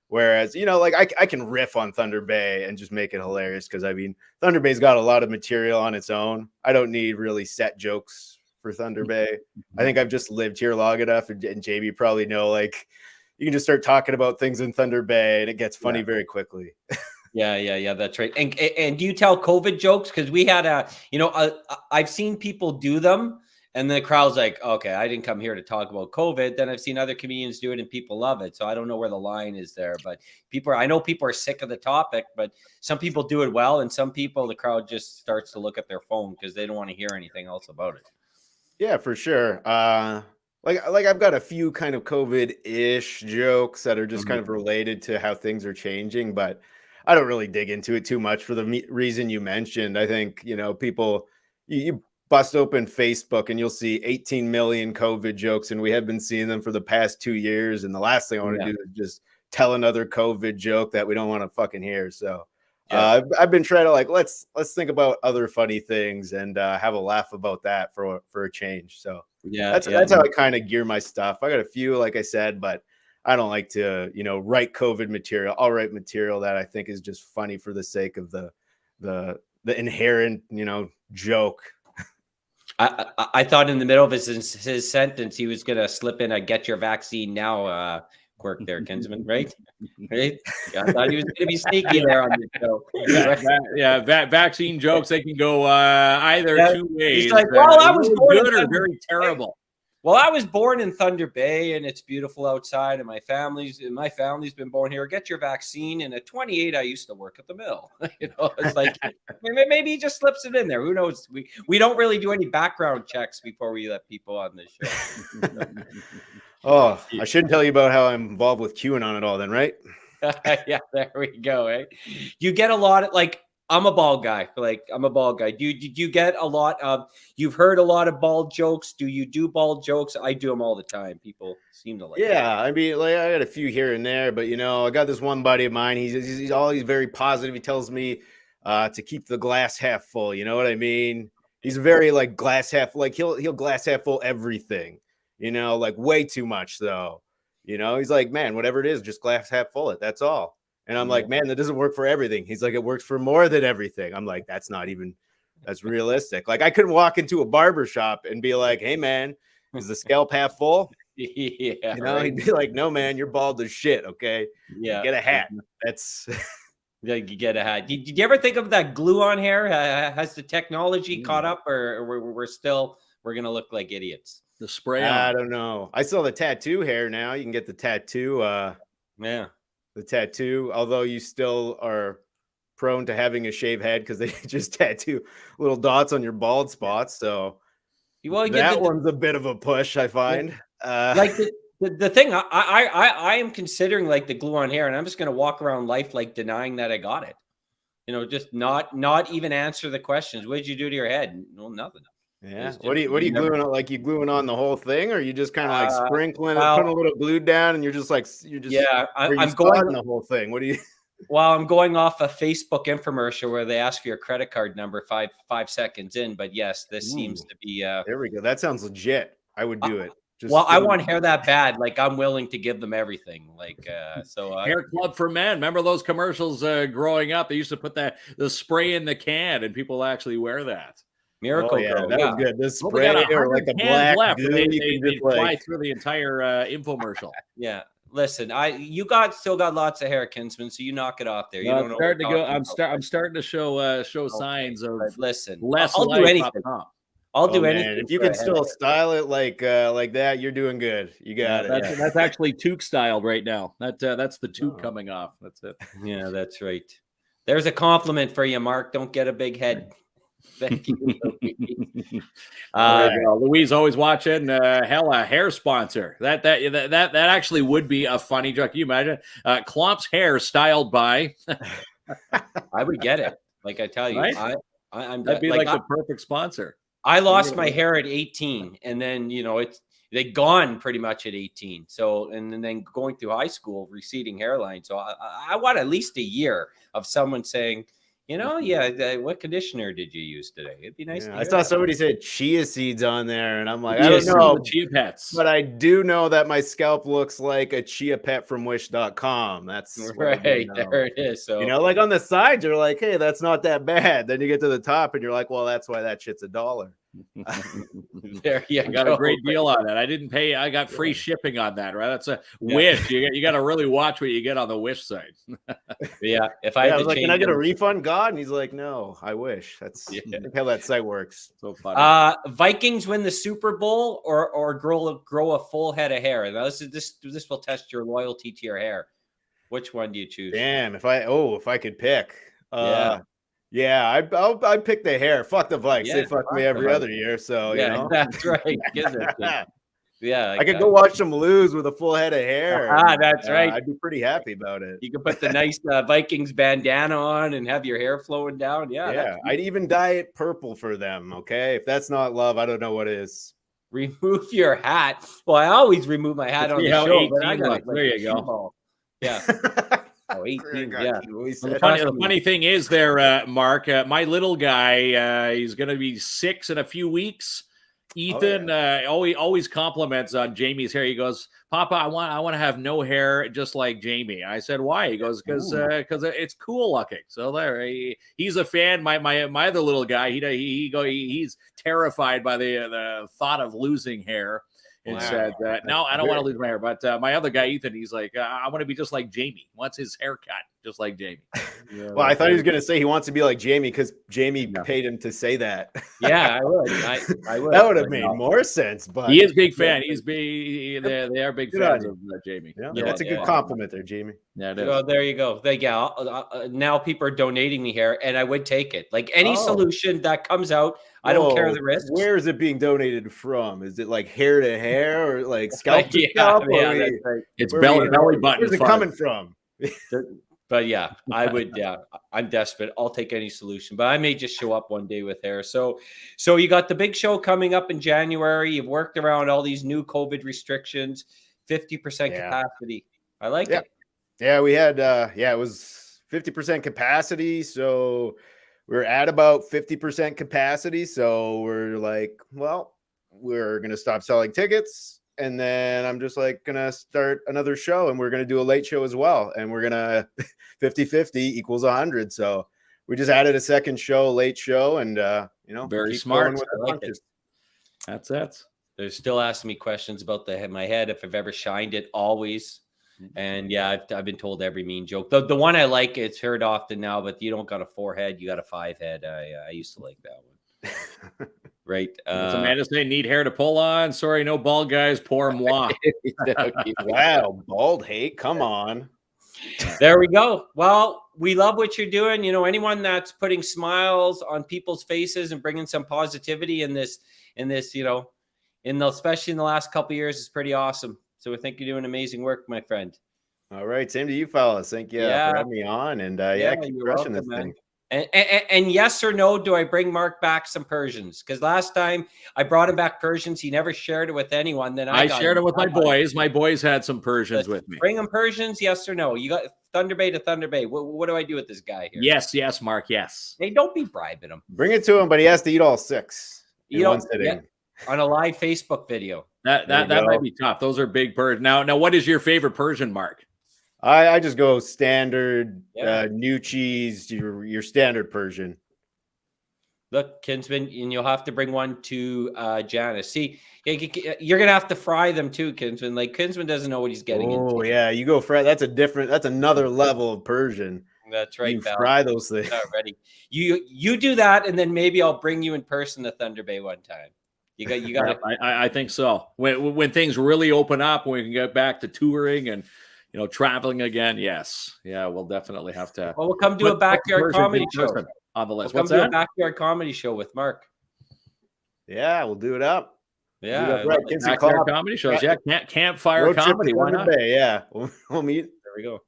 Whereas, like I can riff on Thunder Bay and just make it hilarious, because I mean, Thunder Bay's got a lot of material on its own. I don't need really set jokes for Thunder Bay. I think I've just lived here long enough, and JB probably know, like, you can just start talking about things in Thunder Bay and it gets funny very quickly. Yeah, that's right. And do you tell COVID jokes? Because we had I've seen people do them, and the crowd's like, okay, I didn't come here to talk about COVID. Then I've seen other comedians do it and people love it. So I don't know where the line is there, but I know people are sick of the topic, but some people do it well. And some people, the crowd just starts to look at their phone because they don't want to hear anything else about it. Yeah, for sure. Like I've got a few kind of COVID-ish jokes that are just kind of related to how things are changing, but I don't really dig into it too much for the reason you mentioned. I think, people, you bust open Facebook and you'll see 18 million COVID jokes, and we have been seeing them for the past 2 years. And the last thing I want to do is just tell another COVID joke that we don't want to fucking hear. So I've been trying to let's think about other funny things and have a laugh about that for a change. So that's how I kind of gear my stuff. I got a few, like I said, but I don't like to, write COVID material. I'll write material that I think is just funny for the sake of the inherent, joke. I thought in the middle of his sentence he was going to slip in a "get your vaccine now" quirk there, Kinsman, right? I thought he was going to be sneaky there on the show. Vaccine jokes, they can go either two ways. He's like, well, I was born good or very terrible. Well, I was born in Thunder Bay, and it's beautiful outside, and my family's been born here. Get your vaccine. And at 28, I used to work at the mill. It's like maybe he just slips it in there. Who knows? We don't really do any background checks before we let people on this show. Oh, I shouldn't tell you about how I'm involved with QAnon at all, then, right? Yeah, there we go. Eh? You get a lot of I'm a bald guy. Do you get a lot of, you've heard a lot of bald jokes? Do you do bald jokes? I do them all the time. People seem to like it. I mean, I got a few here and there, but I got this one buddy of mine. He's always very positive. He tells me to keep the glass half full. You know what I mean? He's very glass half, he'll glass half full everything, way too much though. He's like, man, whatever it is, just glass half full it. That's all. And I'm like, man, that doesn't work for everything. He's like, it works for more than everything. I'm like, that's realistic. I couldn't walk into a barber shop and be like, hey, man, is the scalp half full? Yeah. He'd be like, no, man, you're bald as shit. Okay. Yeah. Get a hat. That's. You get a hat. Did you ever think of that glue on hair? Has the technology caught up, or we're going to look like idiots? The spray on. I don't know. I saw the tattoo hair now. You can get the tattoo. The tattoo, although you still are prone to having a shaved head because they just tattoo little dots on your bald spots. So that one's a bit of a push, I find. The thing I am considering the glue on hair, and I'm just going to walk around life denying that I got it. Just not even answer the questions. What did you do to your head? No, nothing. Yeah. What are you gluing on? You gluing on the whole thing, or are you just kind of sprinkling it, putting a little glue down, and I'm going on the whole thing? What do you? Well, I'm going off a Facebook infomercial where they ask for your credit card number 5 seconds in. But yes, this seems to be. There we go. That sounds legit. I would do it. I want hair that bad. I'm willing to give them everything. Hair Club for Men. Remember those commercials growing up? They used to put the spray in the can, and people actually wear that. Miracle yeah, Grow. that Yeah. was good. The Well, they got spray or 100 like the cans black left. goo, They you can they just fly like through the entire infomercial. Yeah. Listen, you still got lots of hair, Kinsman, so you knock it off there. You No, don't it's know starting to what go. we're talking about. I'm starting to show Okay, signs of but listen, less I'll do life up anything. top. I'll do man, anything if you for a can head still of hair. style it like that, you're doing good. You got it. That's Yeah. that's actually toque styled right now. That's the toque coming off. That's it. Yeah, that's right. There's a compliment for you, Mark. Don't get a big head. Thank you. Louise always watching. Hell, a hair sponsor. That actually would be a funny joke. Can you imagine? KLOMP's hair styled by. I would get it. Like I tell you, Right? I'm That'd be like the perfect sponsor. I lost my hair at 18, and then they gone pretty much at 18. So and then going through high school, receding hairline. So I want at least a year of someone saying, what conditioner did you use today? It'd be nice. Yeah, to I hear saw that. somebody said chia seeds on there, and I'm like, I Chia don't seeds, know, the chia pets. but I do know that my scalp looks like a chia pet from wish.com. That's what I do right know. there. It is. So Like on the sides, you're like, hey, that's not that bad. Then you get to the top, and you're like, well, that's why that shit's $1. there you I got a great deal on that. I didn't pay. I got free shipping on that. Right? That's a Wish. You got to really watch what you get on the Wish site. Yeah. If I was like, can I get a refund, God? And he's like, no, I wish. That's I think how that site works. So funny. Vikings win the Super Bowl or grow a full head of hair. Now this will test your loyalty to your hair. Which one do you choose? Damn, if I could pick. I'd pick the hair. Fuck the Vikes. They fuck me every other year. So that's right. Yeah, I could go watch them lose with a full head of hair. That's right. I'd be pretty happy about it. You could put the nice Vikings bandana on and have your hair flowing down. Yeah. I'd even dye it purple for them. Okay, if that's not love, I don't know what is. Remove your hat. Well, I always remove my hat on the show. But I got there you go. Yeah. 18. Yeah. The funny thing is there, Mark, my little guy, he's going to be 6 in a few weeks. Ethan always compliments on Jamie's hair. He goes, Papa, I want to have no hair just like Jamie. I said, why? He goes, because it's cool looking. So there, he's a fan. My other little guy, he's terrified by the thought of losing hair. And said, no, I don't want to lose my hair. But my other guy, Ethan, he's like, I want to be just like Jamie. Wants his haircut just like Jamie. Well, I thought he was going to say he wants to be like Jamie because Jamie paid him to say that. Yeah, I would. I would. That would have made more sense. But he is a big fan. They are big fans of Jamie. Yeah, that's a good compliment there, Jamie. Yeah, it is. Well, there you go. Now people are donating me hair, and I would take it. Like any solution that comes out, I don't care the risk. Where is it being donated from? Is it like hair to hair or like scalp to scalp? Right. It's belly button. Where's it coming from? But yeah, I would. Yeah, I'm desperate. I'll take any solution. But I may just show up one day with hair. So you got the big show coming up in January. You've worked around all these new COVID restrictions, 50% capacity. I like it. Yeah, we had. It was 50% capacity. So we're at about 50% capacity. So we're like, well, we're gonna stop selling tickets. And then I'm just like going to start another show and we're going to do a late show as well. And we're going to 50-50 equals 100. So we just added a second show, late show. And, very smart. That's it. They're still asking me questions about my head. If I've ever shined it, always. And yeah, I've been told every mean joke. The one I like, it's heard often now, but you don't got a 4-head, you got a 5-head. I used to like that one. Right. Amanda saying need hair to pull on. Sorry, no bald guys. Poor moi. Wow, bald hate. Come on. There we go. Well, we love what you're doing. Anyone that's putting smiles on people's faces and bringing some positivity in this, especially in the last couple of years is pretty awesome. So we think you're doing amazing work, my friend. All right. Same to you, fellas. Thank you for having me on. And keep crushing this thing. And yes or no, do I bring Mark back some Persians? Because last time I brought him back Persians, he never shared it with anyone. Then I shared it with my boys. My boys had some Persians with me. Bring them Persians, yes or no? You got Thunder Bay to Thunder Bay. What do I do with this guy here? Yes, Mark. Yes. Hey, don't be bribing him. Bring it to him, but he has to eat all 6 in one sitting. On a live Facebook video. That might be tough. Those are big Persians. Now, what is your favorite Persian, Mark? I just go standard, new cheese, your standard Persian. Look, Kinsman, and you'll have to bring one to Janice. See, you're gonna have to fry them too, Kinsman. Like Kinsman doesn't know what he's getting into. Oh yeah, you go fry. That's another level of Persian. That's right, You pal. fry those things. Ready. You do that, and then maybe I'll bring you in person to Thunder Bay one time. You got. I think so. When things really open up, when we can get back to touring and traveling again. Yes, yeah, we'll definitely have to. Well, we'll come do a backyard comedy show on the list. We'll What's come that? do a backyard comedy show with Mark. Yeah, we'll do it up. Yeah, right. Backyard comedy shows. Yeah, campfire comedy. Why not? Bay, yeah, we'll meet. There we go.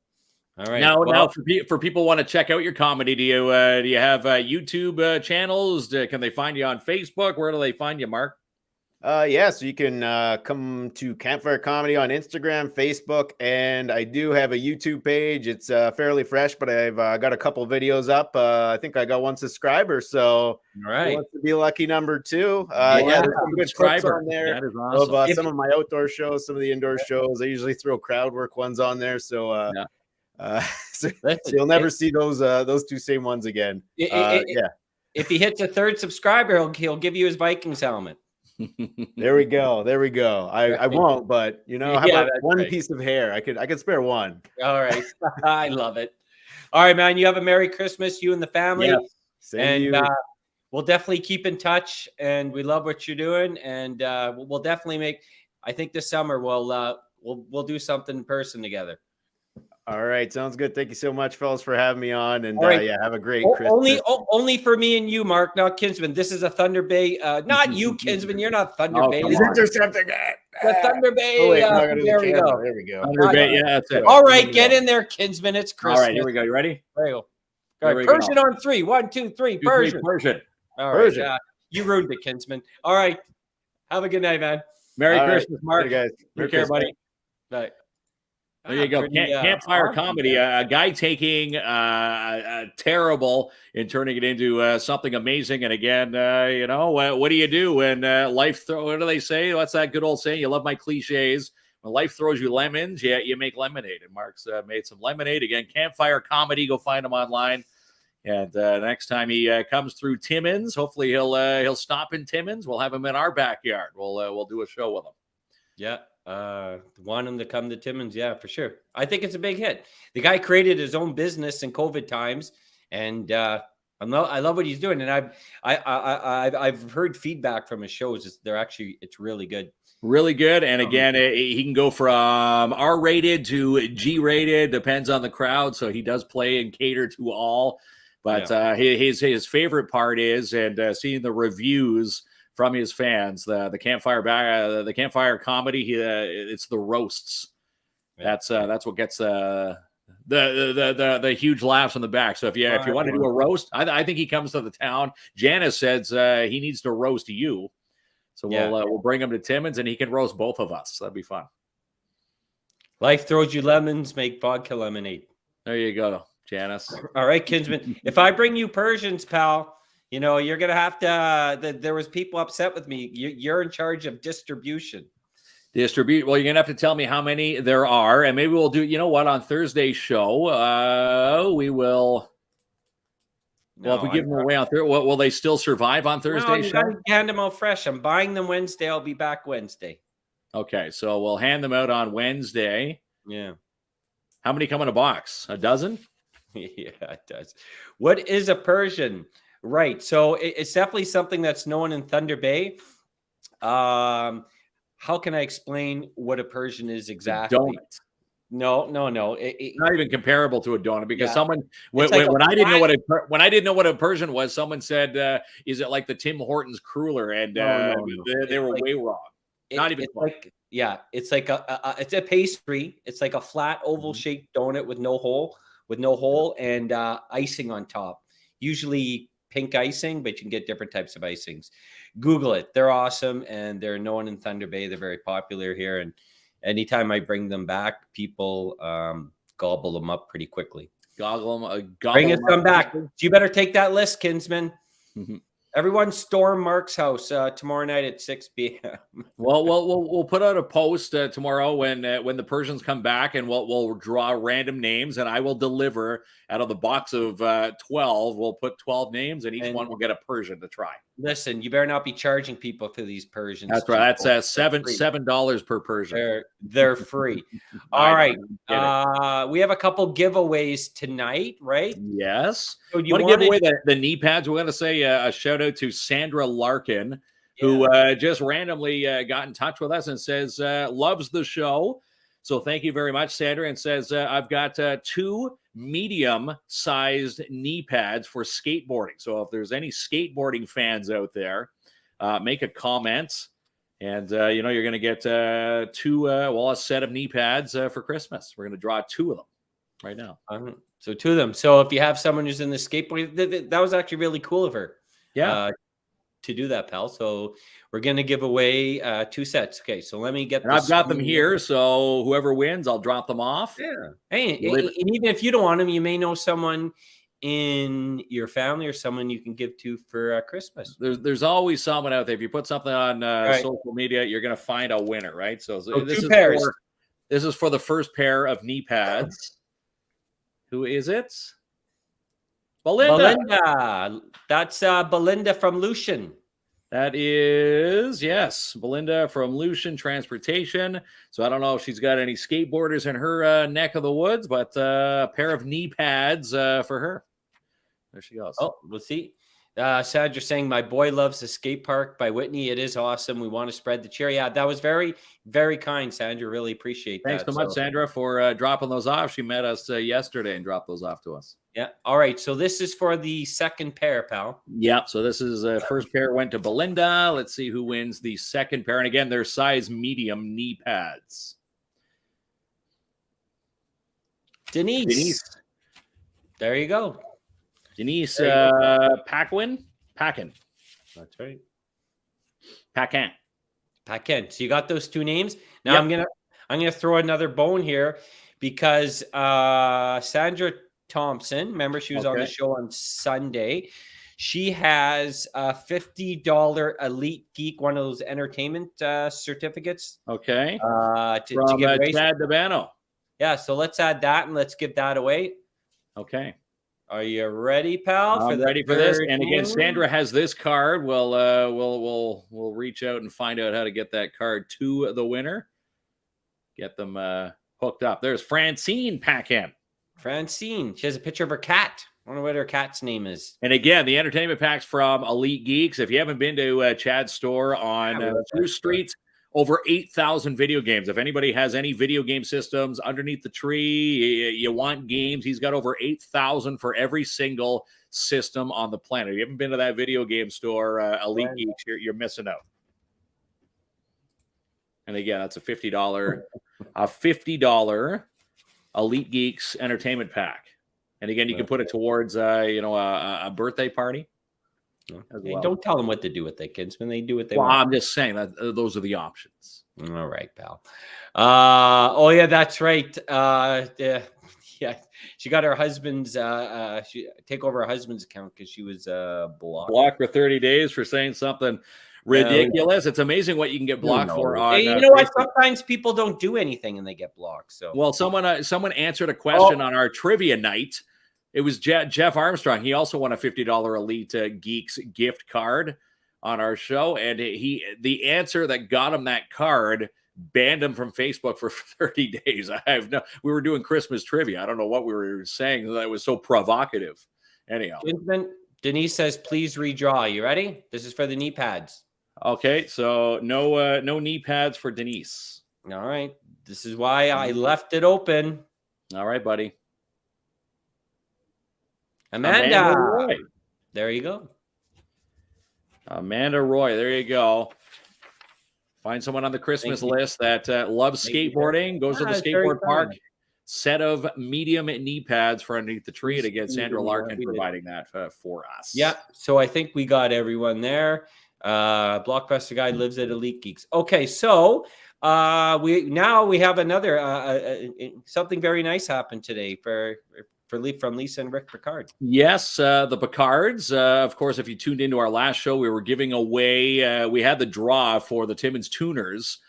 All right. Now, for people want to check out your comedy, do you have YouTube channels? Can they find you on Facebook? Where do they find you, Mark? Yeah, so you can come to Campfire Comedy on Instagram, Facebook, and I do have a YouTube page. It's fairly fresh, but I've got a couple videos up. I think I got 1 subscriber, so all right, wants to be lucky number 2. Yeah, there's some good clips on there. That is awesome. Of some of my outdoor shows, some of the indoor shows. I usually throw crowd work ones on there, so so you'll never see those 2 same ones again. If he hits a 3rd subscriber, he'll give you his Vikings helmet. There we go. I won't, but how about one piece of hair? I could spare one. All right. I love it. All right, man. You have a Merry Christmas, you and the family. Yes. Same to you. We'll definitely keep in touch, and we love what you're doing. And we'll definitely I think this summer we'll do something in person together. All right, sounds good. Thank you so much, fellas, for having me on. And have a great Christmas. Only for me and you, Mark, not Kinsman. This is a Thunder Bay. Not you, Kinsman. You're not Thunder Bay. He's intercepting it. The Thunder Bay. There we go. There we go. Thunder Bay. Yeah, that's it. All right, get in there, Kinsman. It's Christmas. All right, here we go. You ready? There you go. All right, Persian on 3. 1, 2, 3. Persian. All right. Persian. You ruined it, Kinsman. All right. Have a good night, man. Merry Christmas, Mark. Hey, guys. Take care, buddy. Bye. There you go. Campfire comedy. A guy taking terrible and turning it into something amazing. And again, what do you do when life what do they say? What's that good old saying? You love my cliches. When life throws you lemons, you make lemonade. And Mark's made some lemonade. Again, Campfire Comedy. Go find him online. And next time he comes through Timmins, hopefully he'll stop in Timmins. We'll have him in our backyard. We'll do a show with him. Yeah. Want him to come to Timmins. Yeah, for sure. I think it's a big hit. The guy created his own business in COVID times, and I love what he's doing. And I've heard feedback from his shows. It's really good. Really good. And again, he can go from R-rated to G-rated, depends on the crowd. So he does play and cater to all. But his favorite part is, and seeing the reviews from his fans, the campfire comedy, it's the roasts. That's what gets the huge laughs on the back. So if you want to do a roast, I think he comes to the town. Janice says he needs to roast you, so we'll bring him to Timmins and he can roast both of us. That'd be fun. Life throws you lemons, make vodka lemonade. There you go, Janice. All right, Kinsman. If I bring you Persians, pal, you're going to have to, there was people upset with me. You're in charge of distribution. Well, you're going to have to tell me how many there are. And maybe we'll do, on Thursday's show, we will. Well, if we give them away on Thursday, will they still survive on Thursday's show? I'm hand them out fresh. I'm buying them Wednesday. I'll be back Wednesday. Okay. So we'll hand them out on Wednesday. Yeah. How many come in a box? A dozen? Yeah, it does. What is a Persian? Right. So it's definitely something that's known in Thunder Bay. How can I explain what a Persian is exactly? Donut. No. It's not even comparable to a donut because someone when I didn't know what a Persian was, someone said, "Is it like the Tim Hortons cruller?" And they were way wrong. Not even close. It's like it's a pastry. It's like a flat oval shaped donut with no hole and icing on top. Usually pink icing, but you can get different types of icings. Google it. They're awesome, and they're known in Thunder Bay. They're very popular here, and anytime I bring them back, people gobble them up pretty quickly. Bring us some back. You better take that list, Kinsman. Everyone storm Mark's house tomorrow night at 6 p.m. Well, we'll put out a post tomorrow when the Persians come back, and we'll draw random names, and I will deliver out of the box of 12. We'll put 12 names, and each one will get a Persian to try. Listen, you better not be charging people for these Persians. That's right. That's $7 per Persian. They're free. All right. We have a couple giveaways tonight, right? Yes. So you want to give away the knee pads? We're going to say a shout out to Sandra Larkin, who just randomly got in touch with us and says loves the show. So thank you very much, Sandra, and says I've got 2 medium-sized knee pads for skateboarding. So if there's any skateboarding fans out there, make a comment, and you're going to get a set of knee pads for Christmas. We're going to draw 2 of them right now. So 2 of them. So if you have someone who's in the skateboarding, that was actually really cool of her. Yeah. To do that, pal. So we're going to give away 2 sets. Okay, so let me get I've got them here, so whoever wins, I'll drop them off. Yeah. Hey, and even if you don't want them, you may know someone in your family or someone you can give to for Christmas. There's always someone out there. If you put something on social media, you're going to find a winner, right? So this 2 pairs. This is for the first pair of knee pads. Who is it? Belinda. That's Belinda from Lucian. That is, yes, Belinda from Lucian Transportation. So I don't know if she's got any skateboarders in her neck of the woods, but a pair of knee pads for her. There she goes. Oh, we'll see. Sandra saying, my boy loves the skate park by Whitney. It is awesome. We want to spread the cheer. Yeah, that was very, very kind, Sandra. Really appreciate that. Thanks so much, Sandra, for dropping those off. She met us yesterday and dropped those off to us. Yeah. All right. So this is for the second pair, pal. Yeah. So this is first pair went to Belinda. Let's see who wins the second pair. And again, they're size medium knee pads. Denise. There you go. Denise Packin. That's right. Packin. So you got those 2 names. Now I'm gonna throw another bone here because Sandra Thompson, remember she was on the show on Sunday. She has a $50 Elite Geek, one of those entertainment certificates. Okay. To give away. Chad Dabano. Yeah. So let's add that and let's give that away. Okay. Are you ready, pal? I'm ready for this. And again, Sandra has this card. We'll reach out and find out how to get that card to the winner. Get them hooked up. There's Francine Packham. Francine. She has a picture of her cat. I wonder what her cat's name is. And again, the entertainment packs from Elite Geeks. If you haven't been to Chad's store on Spruce Street, over 8,000 video games. If anybody has any video game systems underneath the tree, you want games, he's got over 8,000 for every single system on the planet. If you haven't been to that video game store, Elite Geeks, you're missing out. And again, that's a $50 Elite Geeks entertainment pack. And again, you can put it towards a birthday party. Hey, don't tell them what to do with their kids when they do what they want. want. I'm just saying that those are the options. All right, pal. Oh yeah, that's right. Yeah, she got her husband's she take over her husband's account because she was blocked for 30 days for saying something ridiculous. It's amazing what you can get blocked for. On, hey, you know what? Sometimes people don't do anything and they get blocked. So well, someone answered a question on our trivia night. It was Jeff Armstrong. He also won a $50 Elite Geeks gift card on our show. And the answer that got him that card banned him from Facebook for 30 days. We were doing Christmas trivia. I don't know what we were saying that was so provocative. Anyhow. Denise says, please redraw. You ready? This is for the knee pads. Okay. So no knee pads for Denise. All right. This is why I left it open. All right, buddy. Amanda Roy. There you go. Amanda Roy. There you go. Find someone on the Christmas list that loves skateboarding, goes to the skateboard park. Set of medium knee pads for underneath the tree. And again, Sandra Larkin providing that for us. Yeah. So I think we got everyone there. Blockbuster guy lives at Elite Geeks. Okay. So we have another something very nice happened today for from Lisa and Rick Picard. Yes, the Picards. Of course, if you tuned into our last show, we were giving away, we had the draw for the Timmins Tuners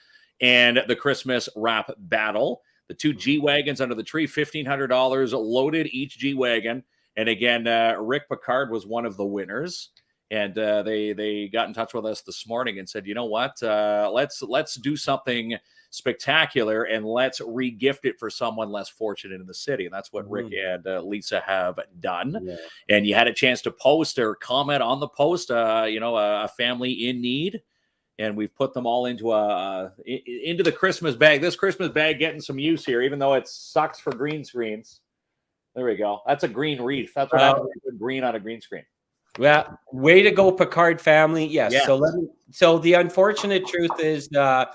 and the Christmas Wrap Battle. The 2 G-Wagons under the tree, $1,500 loaded each G-Wagon. And again, Rick Picard was one of the winners. And they got in touch with us this morning and said, you know what, let's do something spectacular and let's re-gift it for someone less fortunate in the city. And that's what Rick and Lisa have done. Yeah. And you had a chance to post or comment on the post, a family in need. And we've put them all into the Christmas bag. This Christmas bag getting some use here, even though it sucks for green screens. There we go. That's a green wreath. That's what happens with green on a green screen. Yeah, way to go, Picard family. Yes. Yeah. So the unfortunate truth is, not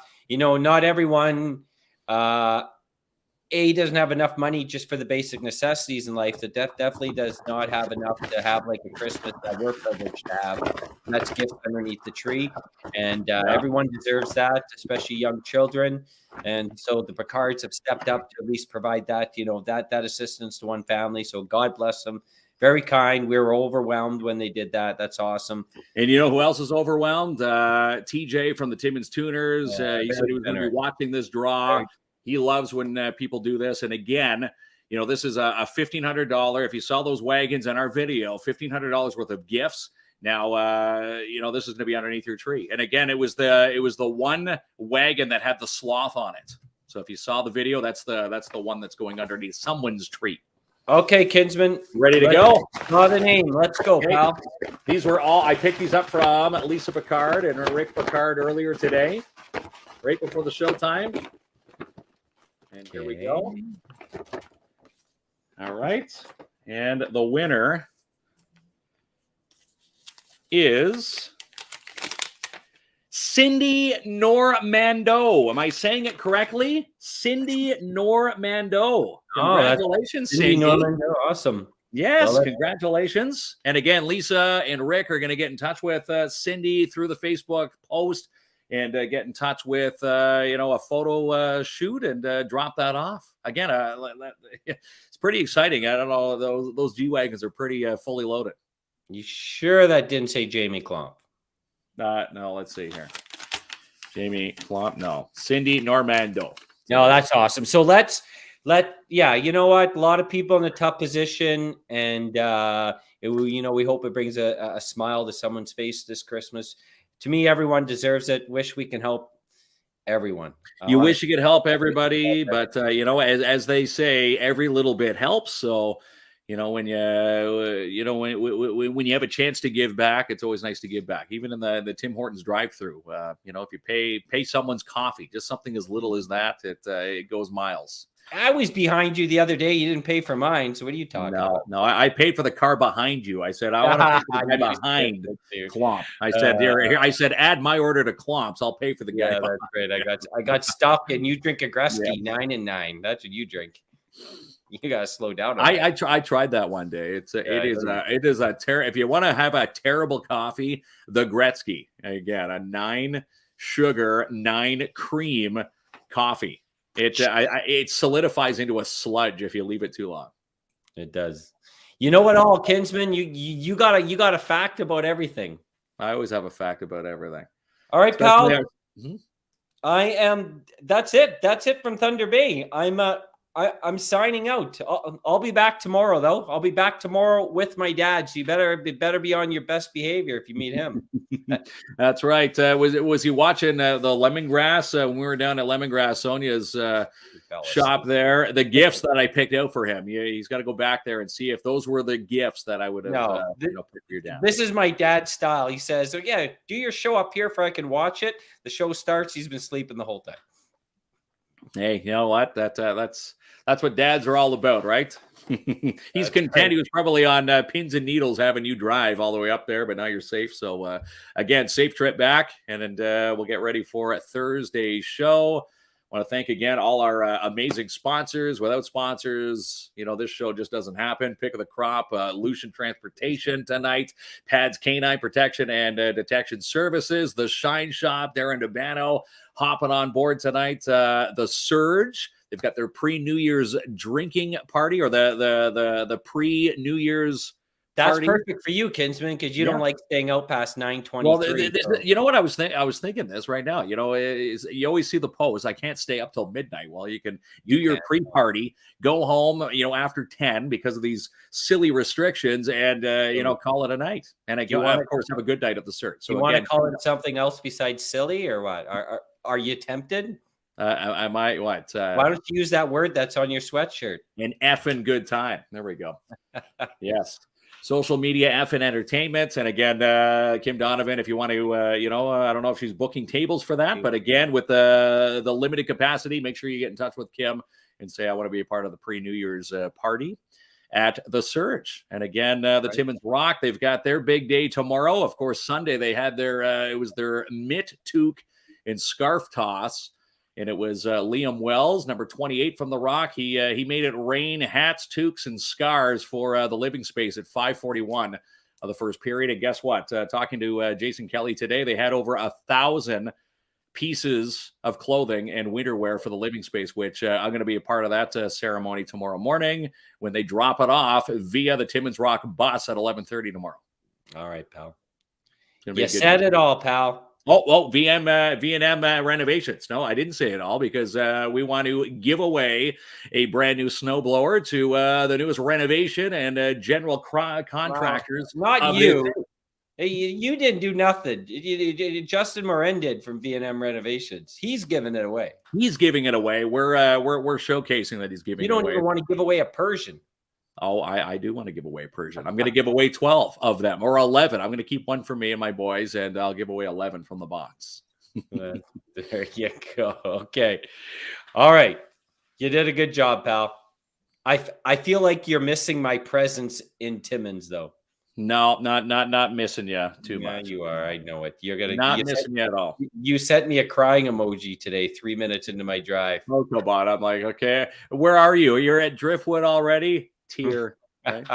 everyone doesn't have enough money just for the basic necessities in life. That definitely does not have enough to have like a Christmas that we're privileged to have. And that's gifts underneath the tree, and everyone deserves that, especially young children. And so the Picards have stepped up to at least provide that, that assistance to one family. So God bless them. Very kind. We were overwhelmed when they did that. That's awesome. And you know who else is overwhelmed? TJ from the Timmins Tuners. He said he was going to be watching this draw. He loves when people do this. And again, this is a $1,500. If you saw those wagons in our video, $1,500 worth of gifts. Now, this is going to be underneath your tree. And again, it was the one wagon that had the sloth on it. So if you saw the video, that's the one that's going underneath someone's tree. Okay, Kinsman. Ready to go? Draw the name. Let's go, pal. These were I picked these up from Lisa Picard and Rick Picard earlier today, right before the show time. And here we go. All right. And the winner is Cindy Normando. Am I saying it correctly? Cindy Normando. Congratulations, Cindy Normando. Awesome. Yes, congratulations. And again, Lisa and Rick are going to get in touch with Cindy through the Facebook post and get in touch with, a photo shoot and drop that off. Again, it's pretty exciting. I don't know. Those G-Wagons are pretty fully loaded. You sure that didn't say Jamie KLOMP? No, let's see here. Jamie KLOMP, no. Cindy Normando. No, that's awesome. So you know what? A lot of people in a tough position, and we hope it brings a smile to someone's face this Christmas. To me, everyone deserves it. Wish we can help everyone. You wish you could help everybody, but as they say, every little bit helps. So, when you have a chance to give back, it's always nice to give back. Even in the Tim Hortons drive-through, if you pay someone's coffee, just something as little as that, it goes miles. I was behind you the other day. You didn't pay for mine. So what are you talking about? No, I paid for the car behind you. I said, I want to pay for the guy behind KLOMP. I said, here, I said, add my order to KLOMP's. I'll pay for the guy. Yeah, that's great. I got stuck, and you drink a Gretzky 9 and 9. That's what you drink. You gotta slow down. I tried that one day. It is a if you want to have a terrible coffee, the Gretzky, again, a 9 sugar, 9 cream coffee. It solidifies into a sludge if you leave it too long. It does. You know what, all Kinsman? You got a fact about everything. I always have a fact about everything. All right, pal. That's it. That's it from Thunder Bay. I'm signing out. I'll be back tomorrow, though. I'll be back tomorrow with my dad. So you better be on your best behavior if you meet him. That's right. Was he watching the lemongrass when we were down at Lemongrass, Sonia's shop there? The gifts that I picked out for him. He's got to go back there and see if those were the gifts that I would have picked for your dad. This is my dad's style. He says, "Oh yeah, do your show up here, for I can watch it." The show starts. He's been sleeping the whole time. Hey, you know what? That's what dads are all about, right? He's content. Right. He was probably on pins and needles having you drive all the way up there, but now you're safe. So again, safe trip back, and we'll get ready for Thursday's show. I want to thank again all our amazing sponsors. Without sponsors, this show just doesn't happen. Pick of the Crop, Lucian Transportation tonight, Pads Canine Protection and Detection Services, The Shine Shop, Darren DeBano hopping on board tonight. The Surge. They've got their pre-New Year's drinking party, or the pre-New Year's That's party. perfect for you, Kinsman, because you don't like staying out past 9:23. Well, you know what I was thinking this right now. You know, you always see the post. I can't stay up till midnight. Well, you can do your pre-party, go home, you know, after 10 because of these silly restrictions, and you know, call it a night. And of course, have a good night at the Search. So you want to call it something else besides silly, or what? Are you tempted? I might what? Why don't you use that word that's on your sweatshirt? An effing good time. There we go. Yes. Social media, effing entertainment. And again, Kim Donovan, if you want to, you know, I don't know if she's booking tables for that, but again, with the limited capacity, make sure you get in touch with Kim and say, I want to be a part of the pre-New Year's party at the Surge. And again, the Timmins Rock, they've got their big day tomorrow. Of course, Sunday, they had their, it was their mitt, toque, and scarf toss. And it was Liam Wells, number 28 from the Rock. He made it rain hats, toques, and scars for the living space at 5:41 of the first period. And guess what? Talking to Jason Kelly today, they had over 1,000 pieces of clothing and winter wear for the living space, which I'm going to be a part of that ceremony tomorrow morning when they drop it off via the Timmins Rock bus at 11:30 tomorrow. All right, pal. You said it all, pal. Oh, V&M Renovations. No, I didn't say it all because we want to give away a brand new snowblower to the newest renovation and general contractors. Wow. Not you. Hey, you didn't do nothing. Justin Morin did from V&M Renovations. He's giving it away. He's giving it away. We're showcasing that he's giving it away. You don't even want to give away a Persian. Oh, I do want to give away a Persian. I'm going to give away 12 of them, or 11. I'm going to keep one for me and my boys, and I'll give away 11 from the box. There you go. Okay. All right. You did a good job, pal. I feel like you're missing my presence in Timmins, though. No, not missing you too much. Yeah, you are. I know it. You're gonna not missing you at all. You sent me a crying emoji today, 3 minutes into my drive. Motobot. I'm like, okay, where are you? You're at Driftwood already? Tear. Right?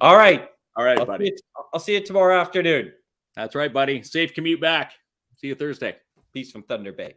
All right, buddy. I'll see you tomorrow afternoon. That's right, buddy. Safe commute back. See you Thursday. Peace from Thunder Bay.